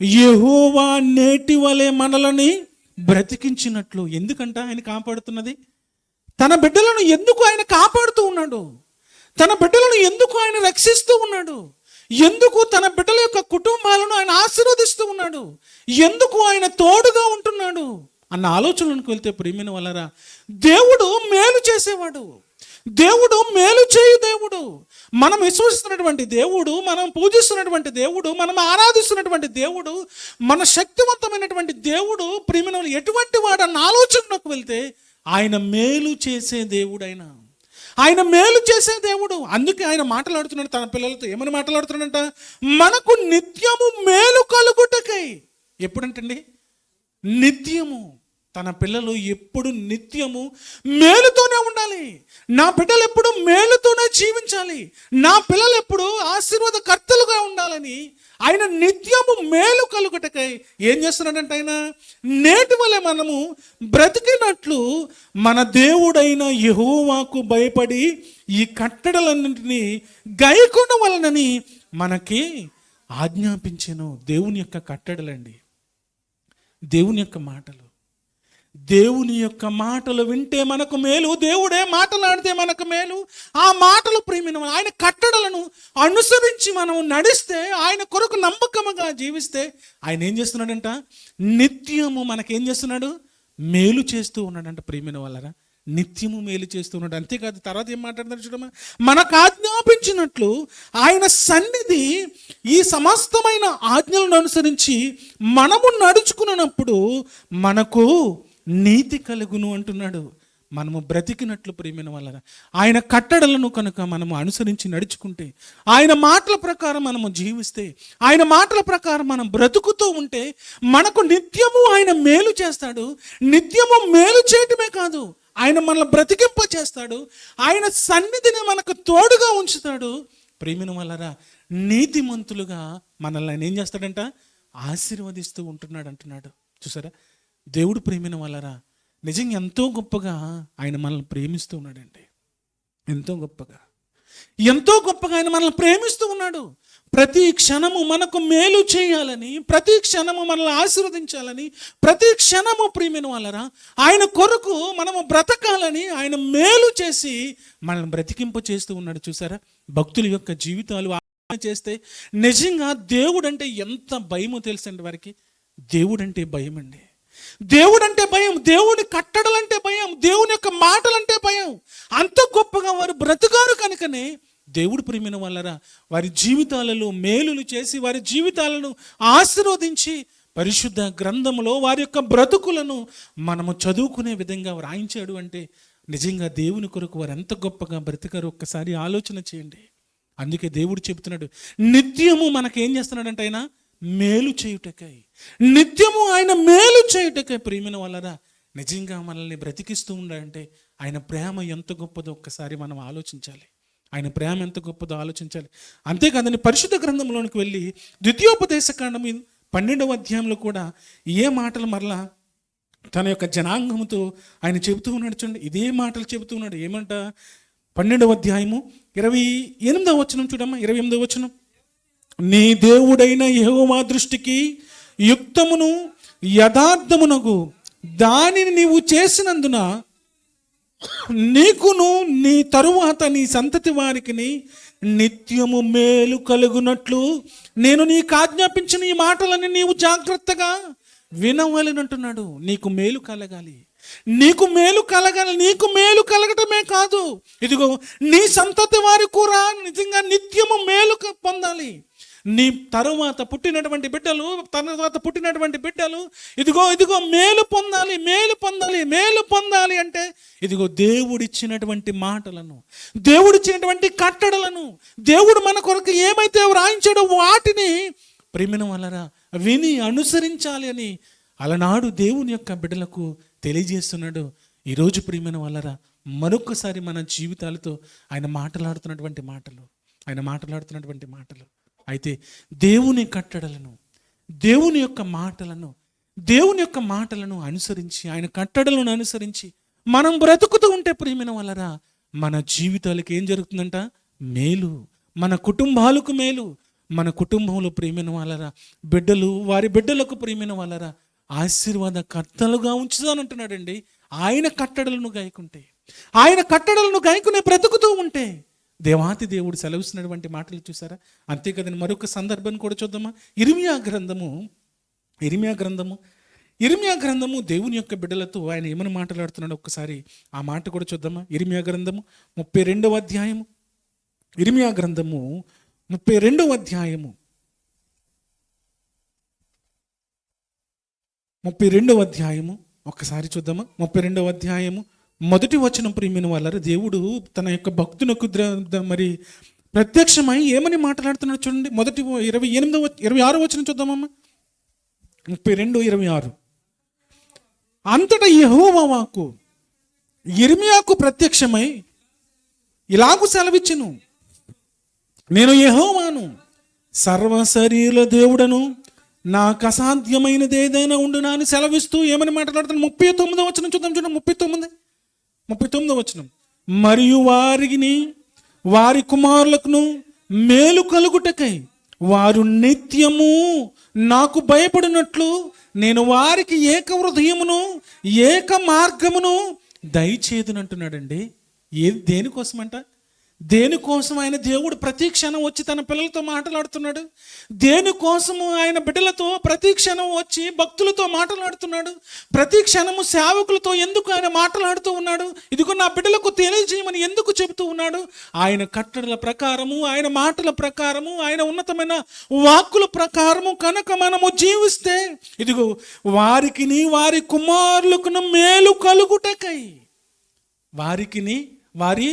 యెహోవా నేటి వలె మనలని బ్రతికించినట్లు. ఎందుకంట ఆయన కాపాడుతున్నది? తన బిడ్డలను ఎందుకు ఆయన కాపాడుతూ ఉన్నాడు? తన బిడ్డలను ఎందుకు ఆయన రక్షిస్తూ ఉన్నాడు? ఎందుకు తన బిడ్డల యొక్క కుటుంబాలను ఆయన ఆశీర్వదిస్తూ ఉన్నాడు? ఎందుకు ఆయన తోడుగా ఉంటున్నాడు అన్న ఆలోచనలకు వెళ్తే ప్రియమైన వాళ్ళరా, దేవుడు మేలు చేసేవాడు. దేవుడు మేలు చేయు దేవుడు. మనం విశ్వసిస్తున్నటువంటి దేవుడు, మనం పూజిస్తున్నటువంటి దేవుడు, మనం ఆరాధిస్తున్నటువంటి దేవుడు, మన శక్తివంతమైనటువంటి దేవుడు ప్రియమైన వాళ్ళు ఎటువంటి వాడు అన్న ఆలోచనకు వెళ్తే ఆయన మేలు చేసే దేవుడు. ఆయన మేలు చేసే దేవుడు. అందుకే ఆయన మాట్లాడుతున్నాడు తన పిల్లలతో. ఏమని మాట్లాడుతున్నాడంట? మనకు నిత్యము మేలు కలుగుటకై. ఎప్పుడంటండి? నిత్యము. తన పిల్లలు ఎప్పుడు నిత్యము మేలుతోనే ఉండాలి. నా బిడ్డలు ఎప్పుడు మేలుతోనే జీవించాలి. నా పిల్లలు ఎప్పుడు ఆశీర్వాదకర్తలుగా ఉండాలని ఆయన నిత్యము మేలు కలుగుటకై ఏం చేస్తున్నాడంటే ఆయన నేటి వలె మనము బ్రతికినట్లు మన దేవుడైన యెహోవాకు భయపడి ఈ కట్టడలన్నింటినీ గైకొన వలనని మనకి ఆజ్ఞాపించెను. దేవుని యొక్క కట్టడలండి, దేవుని యొక్క మాటలు. దేవుని యొక్క మాటలు వింటే మనకు మేలు. దేవుడే మాటలాడితే మనకు మేలు. ఆ మాటలు ప్రియమైన ఆయన కట్టడలను అనుసరించి మనం నడిస్తే, ఆయన కొరకు నమ్మకముగా జీవిస్తే ఆయన ఏం చేస్తున్నాడంట? నిత్యము మనకేం చేస్తున్నాడు? మేలు చేస్తూ ఉన్నాడంట ప్రియమైన వాళ్ళరా. నిత్యము మేలు చేస్తూ ఉన్నాడు. అంతేకాదు, తర్వాత ఏం మాట్లాడుతున్నారు చూడమ్మా. మనకు ఆజ్ఞాపించినట్లు ఆయన సన్నిధి ఈ సమస్తమైన ఆజ్ఞలను అనుసరించి మనము నడుచుకున్నప్పుడు మనకు నీతి కలుగును అంటున్నాడు. మనము బ్రతికినట్లు ప్రియమైన వాళ్ళరా, ఆయన కట్టడలను కనుక మనము అనుసరించి నడుచుకుంటే, ఆయన మాటల ప్రకారం మనము జీవిస్తే, ఆయన మాటల ప్రకారం మనం బ్రతుకుతూ ఉంటే మనకు నిత్యము ఆయన మేలు చేస్తాడు. నిత్యము మేలు చేయటమే కాదు, ఆయన మనల్ని బ్రతికింప చేస్తాడు. ఆయన సన్నిధిని మనకు తోడుగా ఉంచుతాడు. ప్రియమైన వాళ్ళరా, నీతిమంతులుగా మనల్ని ఆయన ఏం చేస్తాడంట? ఆశీర్వదిస్తూ ఉంటున్నాడు అంటున్నాడు. చూసారా, దేవుడు ప్రేమైన వాళ్ళరా నిజంగా ఎంతో గొప్పగా ఆయన మనల్ని ప్రేమిస్తూ ఉన్నాడండి. ఎంతో గొప్పగా ఆయన మనల్ని ప్రేమిస్తూ ఉన్నాడు. ప్రతి క్షణము మనకు మేలు చేయాలని, ప్రతి క్షణము మనల్ని ఆశీర్వదించాలని, ప్రతి క్షణము ప్రియమైన వాళ్ళరా ఆయన కొరకు మనము బ్రతకాలని ఆయన మేలు చేసి మనల్ని బ్రతికింపు చేస్తూ ఉన్నాడు. చూసారా, భక్తుల యొక్క జీవితాలు చేస్తే నిజంగా దేవుడు అంటే ఎంత భయమో తెలుసండి వారికి. దేవుడు అంటే భయం అండి. దేవుడు అంటే భయం, దేవుని కట్టడలంటే భయం, దేవుని యొక్క మాటలంటే భయం. అంత గొప్పగా వారు బ్రతుకారు కనుకనే దేవుడు ప్రియమైన వాళ్ళరా వారి జీవితాలలో మేలులు చేసి వారి జీవితాలను ఆశీర్వదించి పరిశుద్ధ గ్రంథములో వారి యొక్క బ్రతుకులను మనము చదువుకునే విధంగా వ్రాయించాడు. అంటే నిజంగా దేవుని కొరకు వారు ఎంత గొప్పగా బ్రతికారు ఒక్కసారి ఆలోచన చేయండి. అందుకే దేవుడు చెబుతున్నాడు, నిత్యము మనకేం చేస్తున్నాడంటే ఆయన మేలు చేయుటకై, నిత్యము ఆయన మేలు చేయుటకై. ప్రియమైన వాళ్ళరా నిజంగా మనల్ని బ్రతికిస్తూ ఉండాలంటే ఆయన ప్రేమ ఎంత గొప్పదో ఒక్కసారి మనం ఆలోచించాలి. ఆయన ప్రేమ ఎంత గొప్పదో ఆలోచించాలి. అంతేకాదని పరిశుద్ధ గ్రంథంలోనికి వెళ్ళి ద్వితీయోపదేశ కాండం 12వ అధ్యాయంలో కూడా ఏ మాటలు మరలా తన యొక్క జనాంగముతో ఆయన చెబుతూ ఉన్నాడు. చూడండి, ఇదే మాటలు చెబుతూ ఉన్నాడు. ఏమంట? 12వ అధ్యాయము 28వ వచనం చూడమ్మా. 28వ వచనం, నీ దేవుడైన యెహోవా దృష్టికి యుక్తమును యథార్థమునగు దానిని నీవు చేసినందున నీకును నీ తరువాత నీ సంతతి వారికి నిత్యము మేలు కలుగునట్లు నేను నీకు ఆజ్ఞాపించిన ఈ మాటలని నీవు జాగ్రత్తగా వినవలనంటున్నాడు. నీకు మేలు కలగాలి, నీకు మేలు కలగాలి. నీకు మేలు కలగటమే కాదు, ఇదిగో నీ సంతతి వారి కూడా నిజంగా నిత్యము మేలు పొందాలి. నీ తరువాత పుట్టినటువంటి బిడ్డలు, తర్వాత పుట్టినటువంటి బిడ్డలు ఇదిగో మేలు పొందాలి, మేలు పొందాలి, మేలు పొందాలి. అంటే ఇదిగో దేవుడిచ్చినటువంటి మాటలను, దేవుడిచ్చినటువంటి కట్టడలను, దేవుడు మన కొరకు ఏమైతే వ్రాయించాడో వాటిని ప్రేమిన వలరా విని అనుసరించాలి అని అలనాడు దేవుని యొక్క బిడ్డలకు తెలియజేస్తున్నాడు. ఈరోజు ప్రియమైన వాళ్ళరా మరొకసారి మన జీవితాలతో ఆయన మాట్లాడుతున్నటువంటి మాటలు అయితే దేవుని కట్టడలను, దేవుని యొక్క మాటలను అనుసరించి, ఆయన కట్టడలను అనుసరించి మనం బ్రతుకుతూ ఉంటే ప్రియమైన వాళ్ళరా మన జీవితాలకు ఏం జరుగుతుందంట? మేలు. మన కుటుంబాలకు మేలు. మన కుటుంబంలో ప్రియమైన వాళ్ళరా బిడ్డలు వారి బిడ్డలకు ప్రియమైన వాళ్ళరా ఆశీర్వాద కర్తలుగా ఉంచుతానంటున్నాడండి. ఆయన కట్టడలను గాయకుంటే, ఆయన కట్టడలను గాయకునే బ్రతుకుతూ ఉంటే దేవాతి దేవుడు సెలవిస్తున్నటువంటి మాటలు చూసారా? అంతే కదండి. మరొక సందర్భాన్ని కూడా చూద్దామా. ఇర్మియా గ్రంథము దేవుని యొక్క బిడ్డలతో ఆయన ఏమని మాట్లాడుతున్నాడు ఒక్కసారి ఆ మాట కూడా చూద్దామా. ఇర్మియా గ్రంథము 32వ అధ్యాయము, ఇర్మియా గ్రంథము 32వ అధ్యాయము 32వ అధ్యాయము ఒక్కసారి చూద్దామా. 32వ అధ్యాయము 1వ వచనం ప్రియమైన వాళ్ళారా దేవుడు తన యొక్క భక్తులకు మరి ప్రత్యక్షమై ఏమని మాట్లాడుతున్నాడు చూడండి. 26వ వచనం చూద్దామమ్మా. 32:26 అంతటా యెహోవా వాక్కు యిర్మీయాకు ప్రత్యక్షమై ఇలాగు సెలవిచ్చెను, నేను యెహోవాను, సర్వశరీర దేవుడను, నాకు అసాధ్యమైనది ఏదైనా ఉండునా అని సెలవిస్తూ ఏమని మాట్లాడుతున్నాను. 39వ వచనం చూద్దాం. చూడండి 39వ వచనం, మరియు వారిని వారి కుమారులకును మేలు కలుగుటకై వారు నిత్యము నాకు భయపడినట్లు నేను వారికి ఏక హృదయమును ఏక మార్గమును దయచేదునంటున్నాడండి. దేనికోసమంట? దేనికోసం ఆయన దేవుడు ప్రతి క్షణం వచ్చి తన పిల్లలతో మాట్లాడుతున్నాడు? దేనికోసము ఆయన బిడ్డలతో ప్రతి క్షణం వచ్చి భక్తులతో మాట్లాడుతున్నాడు? ప్రతి క్షణము సేవకులతో ఎందుకు ఆయన మాట్లాడుతూ ఉన్నాడు? ఇదిగో నా బిడ్డలకు తెలియజేయమని ఎందుకు చెబుతూ ఉన్నాడు? ఆయన కట్టడల ప్రకారము, ఆయన మాటల ప్రకారము, ఆయన ఉన్నతమైన వాక్కుల ప్రకారము కనుక మనము జీవిస్తే ఇదిగో వారికిని వారి కుమారులకును మేలు కలుగుటకై, వారికిని వారి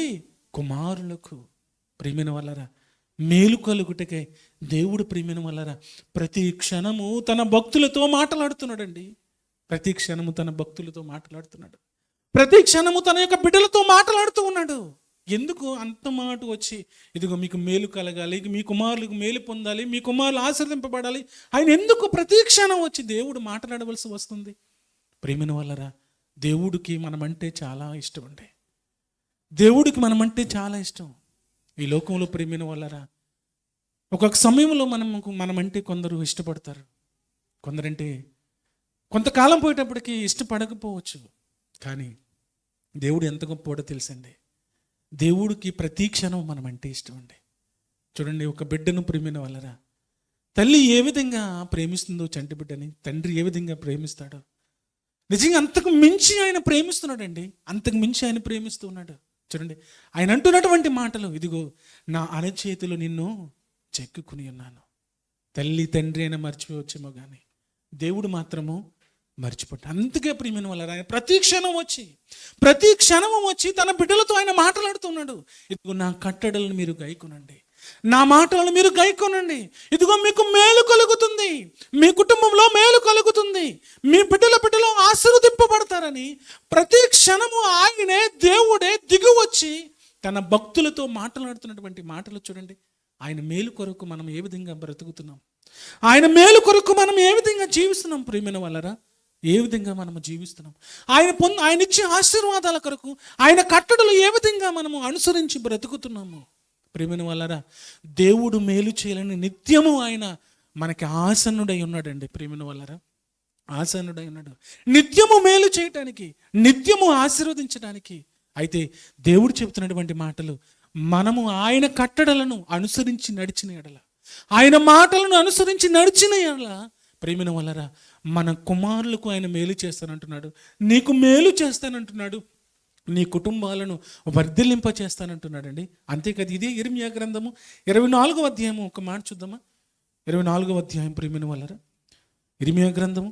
కుమారులకు ప్రియమైన వాళ్ళరా మేలు కలుగుటకై దేవుడు ప్రియమైన వాళ్ళరా ప్రతి క్షణము తన భక్తులతో మాట్లాడుతున్నాడండి. ప్రతి క్షణము తన భక్తులతో మాట్లాడుతున్నాడు. ప్రతి క్షణము తన యొక్క బిడ్డలతో మాట్లాడుతూ ఉన్నాడు. ఎందుకు అంత మాట వచ్చి ఇదిగో మీకు మేలు కలగాలి, మీ కుమారులకు మేలు పొందాలి, మీ కుమారులు ఆశీర్వదింపబడాలి, ఆయన ఎందుకు ప్రతి క్షణం వచ్చి దేవుడు మాట్లాడవలసి వస్తుంది? ప్రియమైన వాళ్ళరా దేవుడికి మనమంటే చాలా ఇష్టం అండి. దేవుడికి మనమంటే చాలా ఇష్టం. ఈ లోకంలో ప్రియమైన వాళ్ళరా ఒక్కొక్క సమయంలో మనమంటే కొందరు ఇష్టపడతారు, కొందరంటే కొంతకాలం పోయేటప్పటికి ఇష్టపడకపోవచ్చు. కానీ దేవుడు ఎంత గొప్పవాడో తెలుసండి. దేవుడికి ప్రతి క్షణం మనమంటే ఇష్టం అండి. చూడండి, ఒక బిడ్డను ప్రేమిన వల్లరా తల్లి ఏ విధంగా ప్రేమిస్తుందో చంటి బిడ్డని, తండ్రి ఏ విధంగా ప్రేమిస్తాడో, నిజంగా అంతకు మించి ఆయన ప్రేమిస్తున్నాడండి. అంతకు మించి ఆయన ప్రేమిస్తున్నాడు. చూడండి, ఆయన అంటున్నటువంటి మాటలు, ఇదిగో నా అరచేతిలో నిన్ను చెక్కుకుని ఉన్నాను. తల్లి తండ్రి అయినా మర్చిపోవచ్చేమో కానీ దేవుడు మాత్రము మర్చిపోతాడు. అందుకే ప్రియమైన వాళ్ళ ఆయన ప్రతి క్షణము వచ్చి తన బిడ్డలతో ఆయన మాట్లాడుతున్నాడు. ఇదిగో నా కట్టడలను మీరు గైకొనండి, నా మాటలను మీరు గైకొనండి, ఇదిగో మీకు మేలు కలుగుతుంది, మీ కుటుంబంలో మేలు కలుగుతుంది, మీ బిడ్డలు ఆశీర్వదింపబడతారని ప్రతి క్షణము ఆయనే, దేవుడే దిగి వచ్చి తన భక్తులతో మాట్లాడుతున్నటువంటి మాటలు చూడండి. ఆయన మేలు కొరకు మనం ఏ విధంగా బ్రతుకుతున్నాం, ఆయన మేలు కొరకు మనం ఏ విధంగా జీవిస్తున్నాం ప్రియమైన వాళ్ళరా, ఏ విధంగా మనము జీవిస్తున్నాం, ఆయన ఇచ్చే ఆశీర్వాదాల కొరకు ఆయన కట్టడలు ఏ విధంగా మనము అనుసరించి బ్రతుకుతున్నాము ప్రియమైన వాళ్ళరా. దేవుడు మేలు చేయాలని నిత్యము ఆయన మనకి ఆసన్నుడై ఉన్నాడండి ప్రియమైన వాళ్ళరా, ఆసన్నుడై ఉన్నాడు నిత్యము మేలు చేయటానికి, నిత్యము ఆశీర్వదించడానికి. అయితే దేవుడు చెబుతున్నటువంటి మాటలు, మనము ఆయన కట్టడలను అనుసరించి నడిచిన ఎడల, ఆయన మాటలను అనుసరించి నడిచిన ఎడల ప్రియమైన వాళ్ళరా, మన కుమారులకు ఆయన మేలు చేస్తానంటున్నాడు, నీకు మేలు చేస్తానంటున్నాడు, నీ కుటుంబాలను వర్ధిల్లింప చేస్తానంటున్నాడండి. అంతేకాదు, ఇదే ఇర్మియా గ్రంథము 24వ అధ్యాయము ఒక మాట చూద్దామా. 24వ అధ్యాయం ప్రియమైన వాళ్ళరా, ఇర్మియా గ్రంథము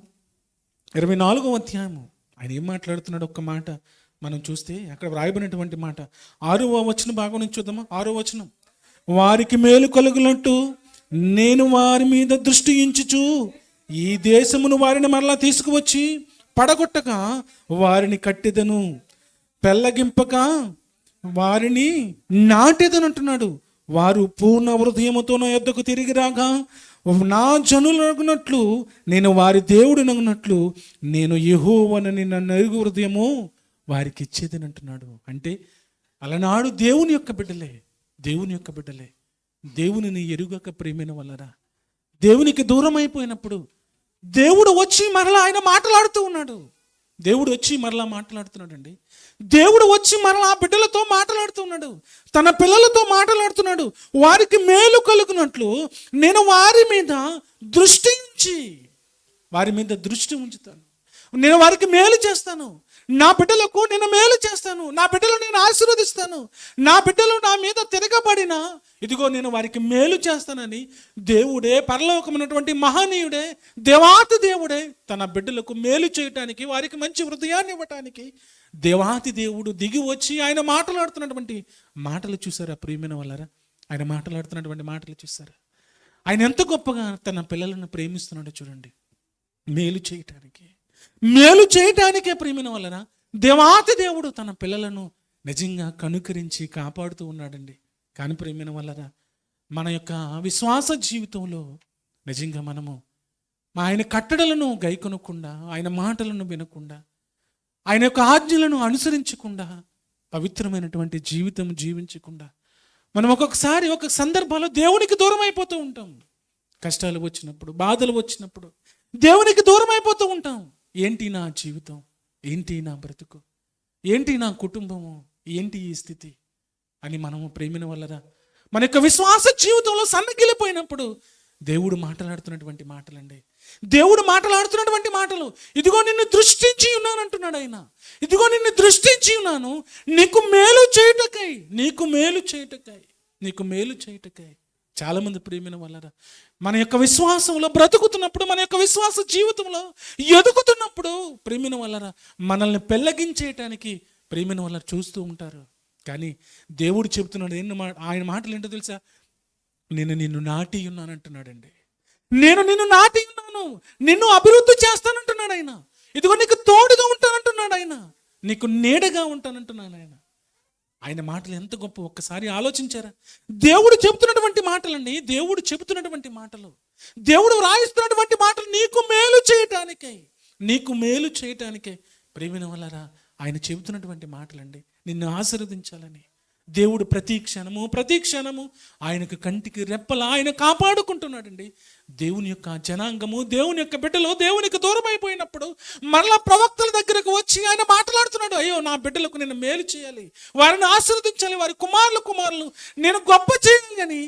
24వ అధ్యాయము ఆయన ఏం మాట్లాడుతున్నాడు ఒక్క మాట మనం చూస్తే అక్కడ వ్రాయబడినటువంటి మాట 6వ వచనం భాగం నుంచి చూద్దామా. 6వ వచనం, వారికి మేలు కలుగునట్టు నేను వారి మీద దృష్టి ఉంచుచు ఈ దేశమును వారిని మరలా తీసుకువచ్చి పడగొట్టక వారిని కట్టెదను, పెళ్ళగింపక వారిని నాటెదను అంటున్నాడు. వారు పూర్ణ హృదయముతో నా యొద్దకు తిరిగి రాగా నా జనులగునట్లు నేను వారి దేవుడినగునట్లు నేను యెహోవానని నన్ను ఎరుగు హృదయము వారికి ఇచ్చేదని అంటున్నాడు. అంటే అలనాడు దేవుని యొక్క బిడ్డలే, దేవునిని ఎరుగక ప్రేమైన వల్లరా, దేవునికి దూరం అయిపోయినప్పుడు దేవుడు వచ్చి మరలా ఆయన మాట్లాడుతూ ఉన్నాడు. దేవుడు వచ్చి మరలా మాట్లాడుతున్నాడండి. దేవుడు వచ్చి మరలా ఆ బిడ్డలతో మాట్లాడుతున్నాడు, తన పిల్లలతో మాట్లాడుతున్నాడు. వారికి మేలు కలుగునట్లు నేను వారి మీద దృష్టి ఉంచుతాను, నేను వారికి మేలు చేస్తాను, నా బిడ్డలకు నేను మేలు చేస్తాను, నా బిడ్డలు నేను ఆశీర్వదిస్తాను, నా బిడ్డలు నా మీద తిరగబడినా ఇదిగో నేను వారికి మేలు చేస్తానని దేవుడే, పరలోకమైనటువంటి మహనీయుడే, దేవాతి దేవుడే తన బిడ్డలకు మేలు చేయటానికి, వారికి మంచి హృదయాన్ని ఇవ్వటానికి దేవాతి దేవుడు దిగి వచ్చి ఆయన మాట్లాడుతున్నటువంటి మాటలు చూసారా ప్రియమైన వాళ్ళరా, ఆయన మాట్లాడుతున్నటువంటి మాటలు చూసారా. ఆయన ఎంత గొప్పగా తన పిల్లలను ప్రేమిస్తున్నాడో చూడండి. మేలు చేయటానికే ప్రియమైన వాళ్ళరా దేవాతి దేవుడు తన పిల్లలను నిజంగా కనుకరించి కాపాడుతూ ఉన్నాడండి. కానీ ప్రియమైన వాళ్ళరా, మన యొక్క విశ్వాస జీవితంలో నిజంగా మనము ఆయన కట్టడలను గైకొనకుండా, ఆయన మాటలను వినకుండా, ఆయన యొక్క ఆజ్ఞలను అనుసరించకుండా, పవిత్రమైనటువంటి జీవితం జీవించకుండా మనం ఒక్కొక్కసారి ఒక సందర్భాల్లో దేవునికి దూరం అయిపోతూ ఉంటాం. కష్టాలు వచ్చినప్పుడు, బాధలు వచ్చినప్పుడు దేవునికి దూరం అయిపోతూ ఉంటాం. ఏంటి నా జీవితం, ఏంటి నా బ్రతుకు, ఏంటి నా కుటుంబము, ఏంటి ఈ స్థితి అని మనము ప్రేమిన వల్లరా మన యొక్క విశ్వాస జీవితంలో సన్నగిలిపోయినప్పుడు దేవుడు మాట్లాడుతున్నటువంటి మాటలండి, దేవుడు మాట్లాడుతున్నటువంటి మాటలు, ఇదిగో నిన్ను దృష్టించి ఉన్నాను అంటున్నాడు ఆయన. ఇదిగో నిన్ను దృష్టించి ఉన్నాను, నీకు మేలు చేయుటకై. చాలా మంది ప్రియమైన వాళ్ళరా మన యొక్క విశ్వాసంలో బ్రతుకుతున్నప్పుడు, మన యొక్క విశ్వాస జీవితంలో ఎదుగుతున్నప్పుడు ప్రియమైన వాళ్ళరా మనల్ని పెళ్ళగించేయటానికి ప్రియమైన వాళ్ళ చూస్తూ ఉంటారు. కానీ దేవుడు చెబుతున్నాడు, ఆయన మాటలు ఏంటో తెలుసా, నేను నిన్ను నాటి ఉన్నాను అంటున్నాడండి. నేను నిన్ను నాటి ఉన్నాను, నిన్ను అభివృద్ధి చేస్తానంటున్నాడు ఆయన. ఇదిగో నీకు తోడుగా ఉంటానంటున్నాడు ఆయన, నీకు నీడగా ఉంటానంటున్నాడు ఆయన. ఆయన మాటలు ఎంత గొప్ప, ఒక్కసారి ఆలోచించారా? దేవుడు చెబుతున్నటువంటి మాటలండి, దేవుడు చెబుతున్నటువంటి మాటలు, దేవుడు వ్రాయిస్తున్నటువంటి మాటలు నీకు మేలు చేయటానికే ప్రేమిన వల్లరా ఆయన చెబుతున్నటువంటి మాటలండి. నిన్ను ఆశీర్వదించాలని, దేవుడు ప్రతి క్షణము ఆయనకు కంటికి రెప్పలా ఆయన కాపాడుకుంటున్నాడండి. దేవుని యొక్క జనాంగము, దేవుని యొక్క బిడ్డలు దేవునికి దూరం అయిపోయినప్పుడు మరలా ప్రవక్తల దగ్గరకు వచ్చి ఆయన మాట్లాడుతున్నాడు. అయ్యో, నా బిడ్డలకు నేను మేలు చేయాలి, వారిని ఆశీర్వదించాలి, వారి కుమారులు నేను గొప్ప చేయాలి అని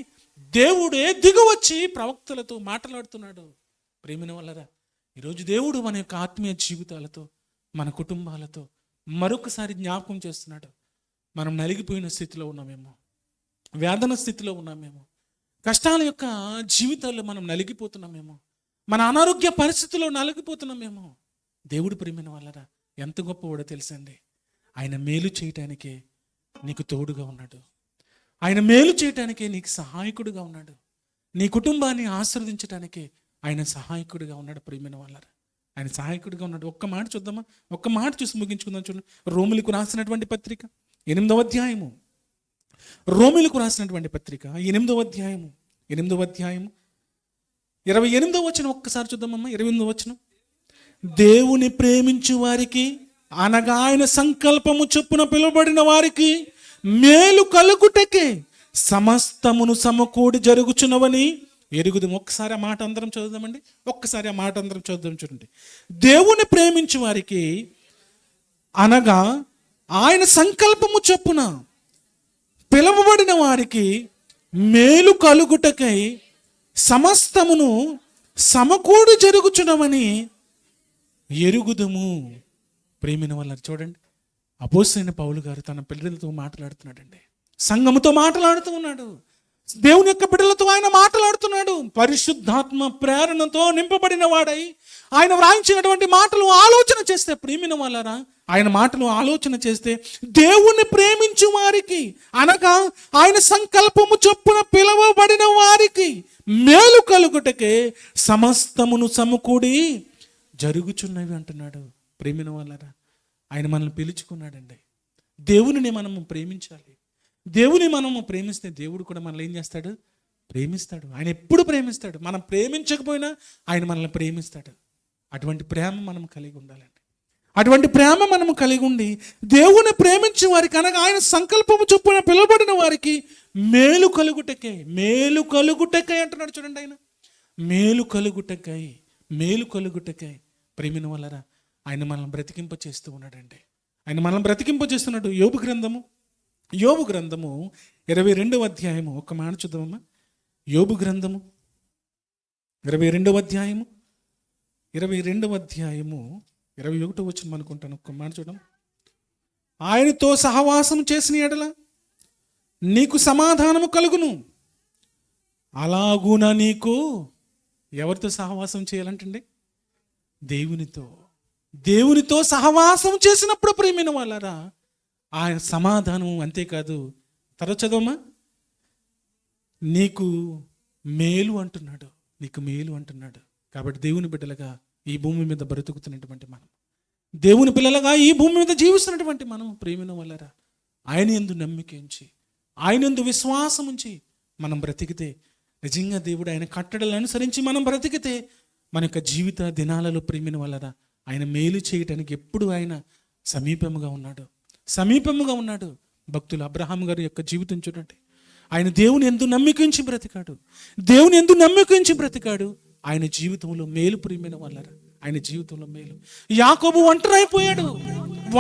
దేవుడే దిగువచ్చి ప్రవక్తలతో మాట్లాడుతున్నాడు. ప్రేమిన వల్లరా, ఈరోజు దేవుడు మన యొక్క ఆత్మీయ జీవితాలతో, మన కుటుంబాలతో మరొకసారి జ్ఞాపకం చేస్తున్నాడు. మనం నలిగిపోయిన స్థితిలో ఉన్నామేమో, వేదన స్థితిలో ఉన్నామేమో, కష్టాల యొక్క జీవితాల్లో మనం నలిగిపోతున్నామేమో, మన అనారోగ్య పరిస్థితుల్లో నలిగిపోతున్నామేమో. దేవుడు ప్రేమిన వల్లరా ఎంత గొప్పవాడో తెలుసండి. ఆయన మేలు చేయటానికే నీకు తోడుగా ఉన్నాడు. ఆయన మేలు చేయటానికే నీకు సహాయకుడిగా ఉన్నాడు. నీ కుటుంబాన్ని ఆశీర్వదించడానికే ఆయన సహాయకుడిగా ఉన్నాడు. ప్రేమిన వల్లరా, ఆయన సహాయకుడిగా ఉన్నాడు. ఒక్క మాట చూద్దామా? ఒక్క మాట చూసి ముగించుకుందాం. చూడండి, రోమిలకు రాసినటువంటి పత్రిక 8వ అధ్యాయము. రోమిలకు రాసినటువంటి పత్రిక 8వ అధ్యాయము 28వ వచనం ఒక్కసారి చూద్దామమ్మా. 28వ వచనం, దేవుని ప్రేమించు వారికి అనగా ఆయన సంకల్పము చొప్పున పిలువబడిన వారికి మేలు కలుగుటకే సమస్తమును సమకూడి జరుగుచున్నవని ఎరుగుదు. ఒక్కసారి ఆ మాట అందరం చదువుదామండి. ఒక్కసారి ఆ మాట అందరం చదువుదాం. చూడండి, దేవుని ప్రేమించు వారికి అనగా ఆయన సంకల్పము చొప్పున పిలువబడిన వారికి మేలు కలుగుటకై సమస్తమును సమకూడి జరుగుచున్నవని ఎరుగుదుము. ప్రేమిన వల్ల చూడండి, అపోస్తలుడైన పౌలు గారు తన పిల్లలతో మాట్లాడుతున్నాడండి, సంఘముతో మాట్లాడుతూ ఉన్నాడు, దేవుని యొక్క బిడ్డలతో ఆయన మాట్లాడుతున్నాడు. పరిశుద్ధాత్మ ప్రేరణతో నింపబడిన వాడై ఆయన వ్రాయించినటువంటి మాటలు ఆలోచన చేస్తే, ప్రేమిన వాళ్ళరా, ఆయన మాటలు ఆలోచన చేస్తే దేవుణ్ణి ప్రేమించు వారికి అనగా ఆయన సంకల్పము చొప్పున పిలువబడిన వారికి మేలు కలుగుటకే సమస్తమును సమకూడి జరుగుచున్నవి అంటున్నాడు. ప్రేమిన వాళ్ళరా, ఆయన మనల్ని పిలుచుకున్నాడండి. దేవునిని మనము ప్రేమించాలి. దేవుని మనము ప్రేమిస్తే దేవుడు కూడా మనల్ని ఏం చేస్తాడు? ప్రేమిస్తాడు. ఆయన ఎప్పుడు ప్రేమిస్తాడు. మనం ప్రేమించకపోయినా ఆయన మనల్ని ప్రేమిస్తాడు. అటువంటి ప్రేమ మనం కలిగి ఉండాలండి. అటువంటి ప్రేమ మనము కలిగి ఉండి దేవుని ప్రేమించే వారికి అనగా ఆయన సంకల్పము చొప్పున పిలువబడిన వారికి మేలు కలుగుటకై అంటున్నాడు. చూడండి, ఆయన మేలు కలుగుటకై ప్రేమిన వల్లరా ఆయన మనల్ని బ్రతికింప చేస్తూ ఉన్నాడండి. ఆయన మనల్ని బ్రతికింప చేస్తున్నాడు. యోబు గ్రంథము 22వ అధ్యాయము. ఒక్క మాట చూద్దామమ్మా. యోబు గ్రంథము 22వ అధ్యాయము 21వ వచనం అనుకుంటాను. ఒక్క మాట చూద్దాం. ఆయనతో సహవాసం చేసిన ఎడల నీకు సమాధానము కలుగును, అలాగున నీకు ఎవరితో సహవాసం చేయాలంటండి? దేవునితో సహవాసం చేసినప్పుడు ప్రేమైన వాళ్ళరా ఆయన సమాధానం. అంతేకాదు, తర్వాత చదవమ్మా, నీకు మేలు అంటున్నాడు. కాబట్టి దేవుని బిడ్డలుగా ఈ భూమి మీద బ్రతుకుతున్నటువంటి మనం, దేవుని పిల్లలుగా ఈ భూమి మీద జీవిస్తున్నటువంటి మనం ప్రేమిన వల్లరా ఆయన యందు నమ్మిక ఉంచి, ఆయన యందు విశ్వాసం ఉంచి మనం బ్రతికితే, నిజంగా దేవుడు ఆయన కట్టడలను అనుసరించి మనం బ్రతికితే మన యొక్క జీవిత దినాలలో ప్రేమిన వల్లరా ఆయన మేలు చేయటానికి ఎప్పుడు ఆయన సమీపముగా ఉన్నాడు. భక్తులు అబ్రహాం గారి యొక్క జీవితం చూడండి. ఆయన దేవుని ఎందు నమ్మికించి బ్రతికాడు. ఆయన జీవితంలో మేలు ప్రియమైన వాళ్ళరా, ఆయన జీవితంలో మేలు. యాకోబు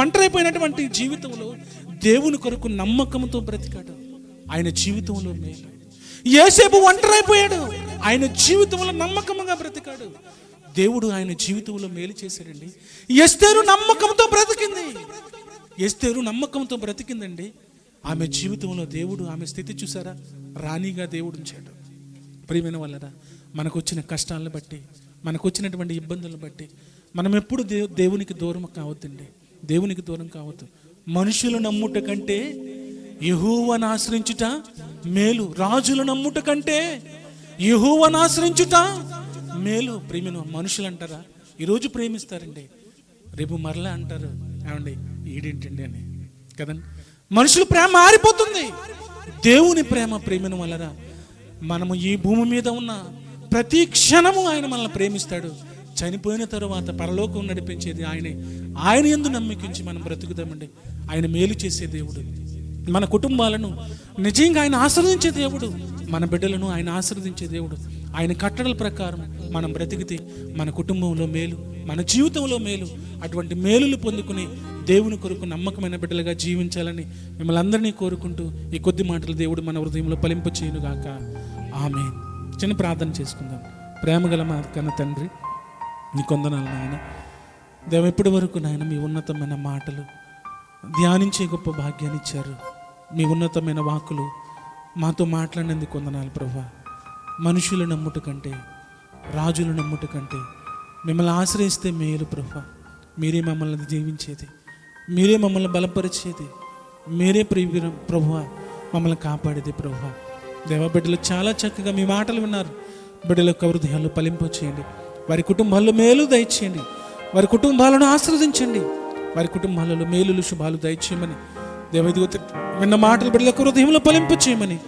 ఒంటరైపోయినటువంటి జీవితంలో దేవుని కొరకు నమ్మకంతో బ్రతికాడు. ఆయన జీవితంలో మేలు. యోసేపు ఒంటరైపోయాడు, ఆయన జీవితంలో నమ్మకంగా బ్రతికాడు. దేవుడు ఆయన జీవితంలో మేలు చేశాడండి. ఎస్తేరు నమ్మకంతో బ్రతికిందండి. ఆమె జీవితంలో దేవుడు ఆమె స్థితి చూసారా, రాణిగా దేవుడు ఉంచాడు. ప్రియమైన వాళ్ళరా, మనకు వచ్చిన కష్టాలను బట్టి, మనకు వచ్చినటువంటి ఇబ్బందులను బట్టి మనం ఎప్పుడు దేవునికి దూరం కావద్దు. మనుషులు నమ్ముట కంటే యెహోవాను ఆశ్రయించుట మేలు. రాజులు నమ్ముట కంటే యెహోవాను ఆశ్రయించుట మేలు. ప్రేమిన మనుషులు అంటారా, ఈరోజు ప్రేమిస్తారండి, రేపు మరలా అంటారు ఏమండి ఈడేంటండి అని కదండి. మనుషుల ప్రేమ మారిపోతుంది. దేవుని ప్రేమిన వలన మనము ఈ భూమి మీద ఉన్న ప్రతి క్షణము ఆయన మనల్ని ప్రేమిస్తాడు. చనిపోయిన తరువాత పరలోకం నడిపించేది ఆయనే. ఆయన యందు నమ్మికించి మనం బ్రతుకుదామండి. ఆయన మేలు చేసే దేవుడు. మన కుటుంబాలను నిజంగా ఆయన ఆశీర్వదించే దేవుడు. మన బిడ్డలను ఆయన ఆశీర్వదించే దేవుడు. ఆయన కట్టడల ప్రకారం మనం బ్రతికితే మన కుటుంబంలో మేలు, మన జీవితంలో మేలు. అటువంటి మేలులు పొందుకుని దేవుని కొరకు నమ్మకమైన బిడ్డలుగా జీవించాలని మిమ్మల్ని అందరినీ కోరుకుంటూ ఈ కొద్ది మాటలు దేవుడు మన హృదయంలో ఫలింప చేయనుగాక. ఆమేన్. చిన్న ప్రార్థన చేసుకుందాం. ప్రేమగల మా కన్న తండ్రి, నీ కొందనాలు నాయన. దేవ, ఇప్పటి వరకు నాయన మీ ఉన్నతమైన మాటలు ధ్యానించే గొప్ప భాగ్యాన్ని ఇచ్చారు. మీ ఉన్నతమైన వాక్కులు మాతో మాట్లాడినందుకు కొందనాలు ప్రభువా. మనుషులు నమ్ముట కంటే, రాజులు నమ్ముట కంటే మిమ్మల్ని ఆశ్రయిస్తే మేలు ప్రభువా. మీరే మమ్మల్ని జీవించేది, మీరే మమ్మల్ని బలపరిచేది, మీరే ప్రభువా మమ్మల్ని కాపాడేది ప్రభువా. దేవ, బిడ్డలు చాలా చక్కగా మీ మాటలు విన్నారు. బిడ్డల హృదయాలు ఫలింప చేయండి. వారి కుటుంబాల్లో మేలు దయచేయండి. వారి కుటుంబాలను ఆశీర్వదించండి. వారి కుటుంబాలలో మేలులు శుభాలు దయచేయమని దేవైదిగో విన్న మాటలు బిడ్డలకు హృదయంలో ఫలింప చేయమని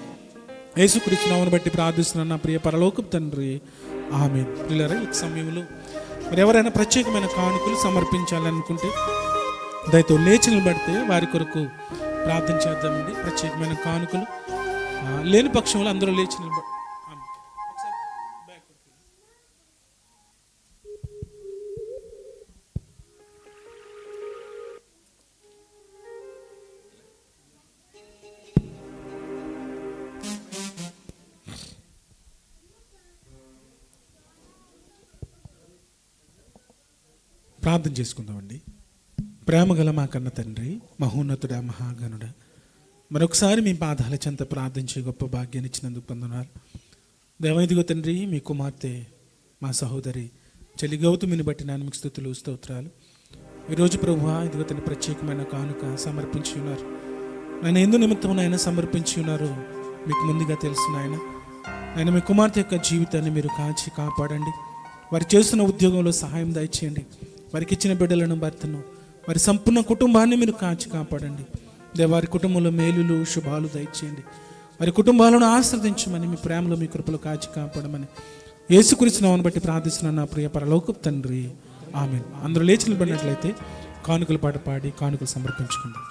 యేసుక్రీస్తు నామమును బట్టి ప్రార్థిస్తున్నాను నా ప్రియ పరలోకపు తండ్రి. ఆమేన్. ప్రియులారా, ఈ సమయంలో మరి ఎవరైనా ప్రత్యేకమైన కానుకలు సమర్పించాలనుకుంటే దయతో లేచి నిలబడితే వారి కొరకు ప్రార్థన చేద్దామండి. ప్రత్యేకమైన కానుకలు లేని పక్షంలో అందరూ లేచి నిలబడి ప్రార్థన చేసుకుందామండి. ప్రేమగల మా కన్న తండ్రి, మహోన్నతుడా, మహాగణుడా, మరొకసారి మీ పాదాల చెంత ప్రార్థించే గొప్ప భాగ్యాన్ని ఇచ్చినందుకు వందనాలు. దేవైదిగో తండ్రి, మీ కుమార్తె మా సహోదరి చెల్లి గౌతమిని బట్టి నేను మీకు స్తుతులు స్తోత్రాలు. ఈరోజు ప్రభువా ఇదిగో తండ్రి ప్రత్యేకమైన కానుక సమర్పించి ఉన్నారు. నన్ను ఎందు నిమిత్తం ఆయన సమర్పించి ఉన్నారు మీకు ముందుగా తెలుసు నాయన. ఆయన మీ కుమార్తె యొక్క జీవితాన్ని మీరు కాచి కాపాడండి. వారు చేస్తున్న ఉద్యోగంలో సహాయం దయచేయండి. వారికి ఇచ్చిన బిడ్డలను, భర్తను, వారి సంపూర్ణ కుటుంబాన్ని మీరు కాచి కాపాడండి. వారి కుటుంబంలో మేలులు శుభాలు దయచేయండి. వారి కుటుంబాలను ఆశ్రదించమని మీ ప్రేమలో మీ కృపలో కాచి కాపాడమని యేసుక్రీస్తు నామమును బట్టి ప్రార్థిస్తున్నాను నా ప్రియ పరలోకపు తండ్రి. ఆమేన్. అందరూ లేచి నిలబడినట్లయితే కానుకల పాట పాడి కానుకలు సమర్పించుకుందాం.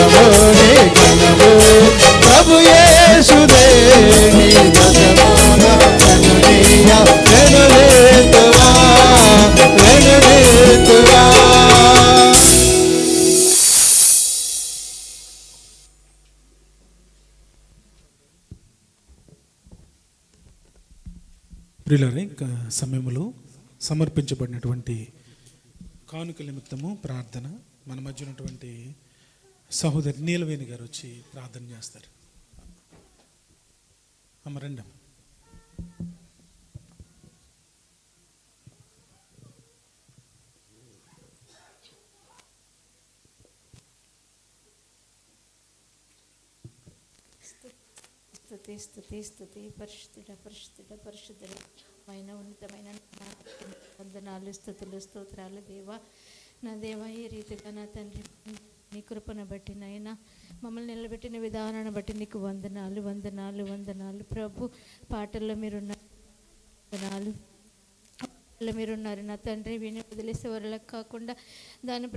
ఘనము నీ ఘనము ప్రభు యేసుదే నీ ఘనమున వెనుదీయ వెనుదీతువా వెనుదీతువా.
ప్రియులారా, ఇంకా సమయంలో సమర్పించబడినటువంటి కానుక నిమిత్తము ప్రార్థన మన మధ్య ఉన్నటువంటి సహోదరి నీలవేణి గారు వచ్చి ప్రార్థన చేస్తారు. అమరండి.
స్తుతి స్తుతి స్తుతి పరిశుద్ధుడ పరిశుద్ధుడ పరిశుద్ధుడ మైన ఉన్నతమైన వందనాలు స్తుతులు స్తోత్రాలు దేవా. నా దేవా, ఈ రీతిగా నా తండ్రి నీ కృపను బట్టి నైనా మమ్మల్ని నిలబెట్టిన విధానాన్ని బట్టి నీకు వందనాలు వందనాలు వందనాలు ప్రభు. పాటల్లో మీరున్న వందనాలు మీరున్నారు నా తండ్రి. విని వదిలేసే వరలకు కాకుండా దాన్ని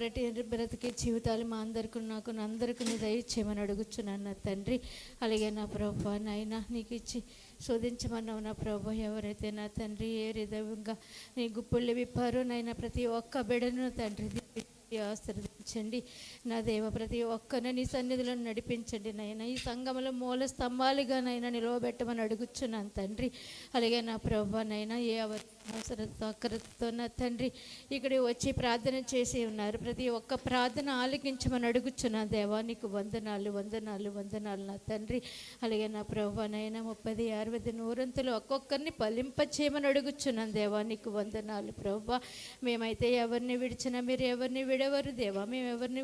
బ్రతికే జీవితాలు మా అందరికి నాకు అందరికీ నీ దయచేయమని అడుగుచున్నాను నా తండ్రి. అలాగే నా ప్రభు నాయన నీకు ఇచ్చి శోధించమన్నావు నా ప్రభు. ఎవరైతే నా తండ్రి ఏ విధంగా నీ గుప్పుళ్ళు విప్పారో నైనా ప్రతి ఒక్క బిడ్డను తండ్రి ఆశీర్వదించండి నా దేవ. ప్రతి ఒక్కరిని నీ సన్నిధిలో నడిపించండి నైనా. ఈ సంఘంలో మూల స్తంభాలుగా నైనా నిలవబెట్టమని అడుగుచున్నాను తండ్రి. అలాగే నా ప్రభు నైనా ఏ అవసరతో అక్కరతో నా తండ్రి ఇక్కడ వచ్చి ప్రార్థన చేసి ఉన్నారు. ప్రతి ఒక్క ప్రార్థన ఆలకించమని అడుగుచున్నాను దేవా. నీకు వందనాలు వందనాలు వందనాలు నా తండ్రి. అలాగే నా ప్రభు నైనా 30, 60, 100 ఒక్కొక్కరిని ఫలింపచేయమని అడుగుచున్నాను దేవా. నీకు వందనాలు ప్రభు. మేమైతే ఎవరిని విడిచినా మీరు ఎవరిని విడవరు దేవా. మేము ఎవరిని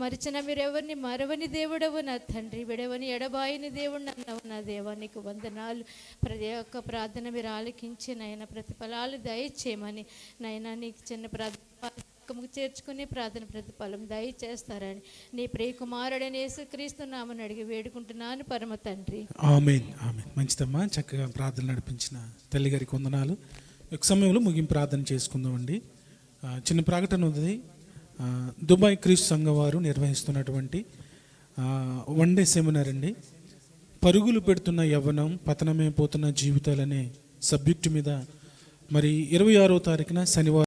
మరిచినా మీరు ఎవరిని మరవని దేవుడవు నా తండ్రి. విడవని ఎడబాయిని దేవుడు అన్నావు నా దేవా. నీకు వందనాలు. ప్రతి ఒక్క ప్రార్థన మీరు ఆలకించి నైనా ప్రతిఫలాలు దయచేయమని నైనా నీకు చిన్న ప్రార్థన చేర్చుకుని ప్రార్థన ప్రతిఫలం దయచేస్తారని నీ ప్రియ కుమారుడైన యేసుక్రీస్తు నామమున అడిగి వేడుకుంటున్నాను పరమ తండ్రి.
ఆమేన్ ఆమేన్. మంచిదమ్మా, చక్కగా ప్రార్థన నడిపించిన తల్లి గారికి వందనాలు. ఒక సమయంలో ముగింపు ప్రార్థన చేసుకుందామండి. చిన్న ప్రకటన ఉంది. దుబాయ్ క్రీస్తు సంఘం వారు నిర్వహిస్తున్నటువంటి 1 డే సెమినార్ అండి. పరుగులు పెడుతున్న యవ్వనం, పతనమైపోతున్న జీవితాలనే సబ్జెక్టు మీద మరి 26వ తారీఖున శనివారం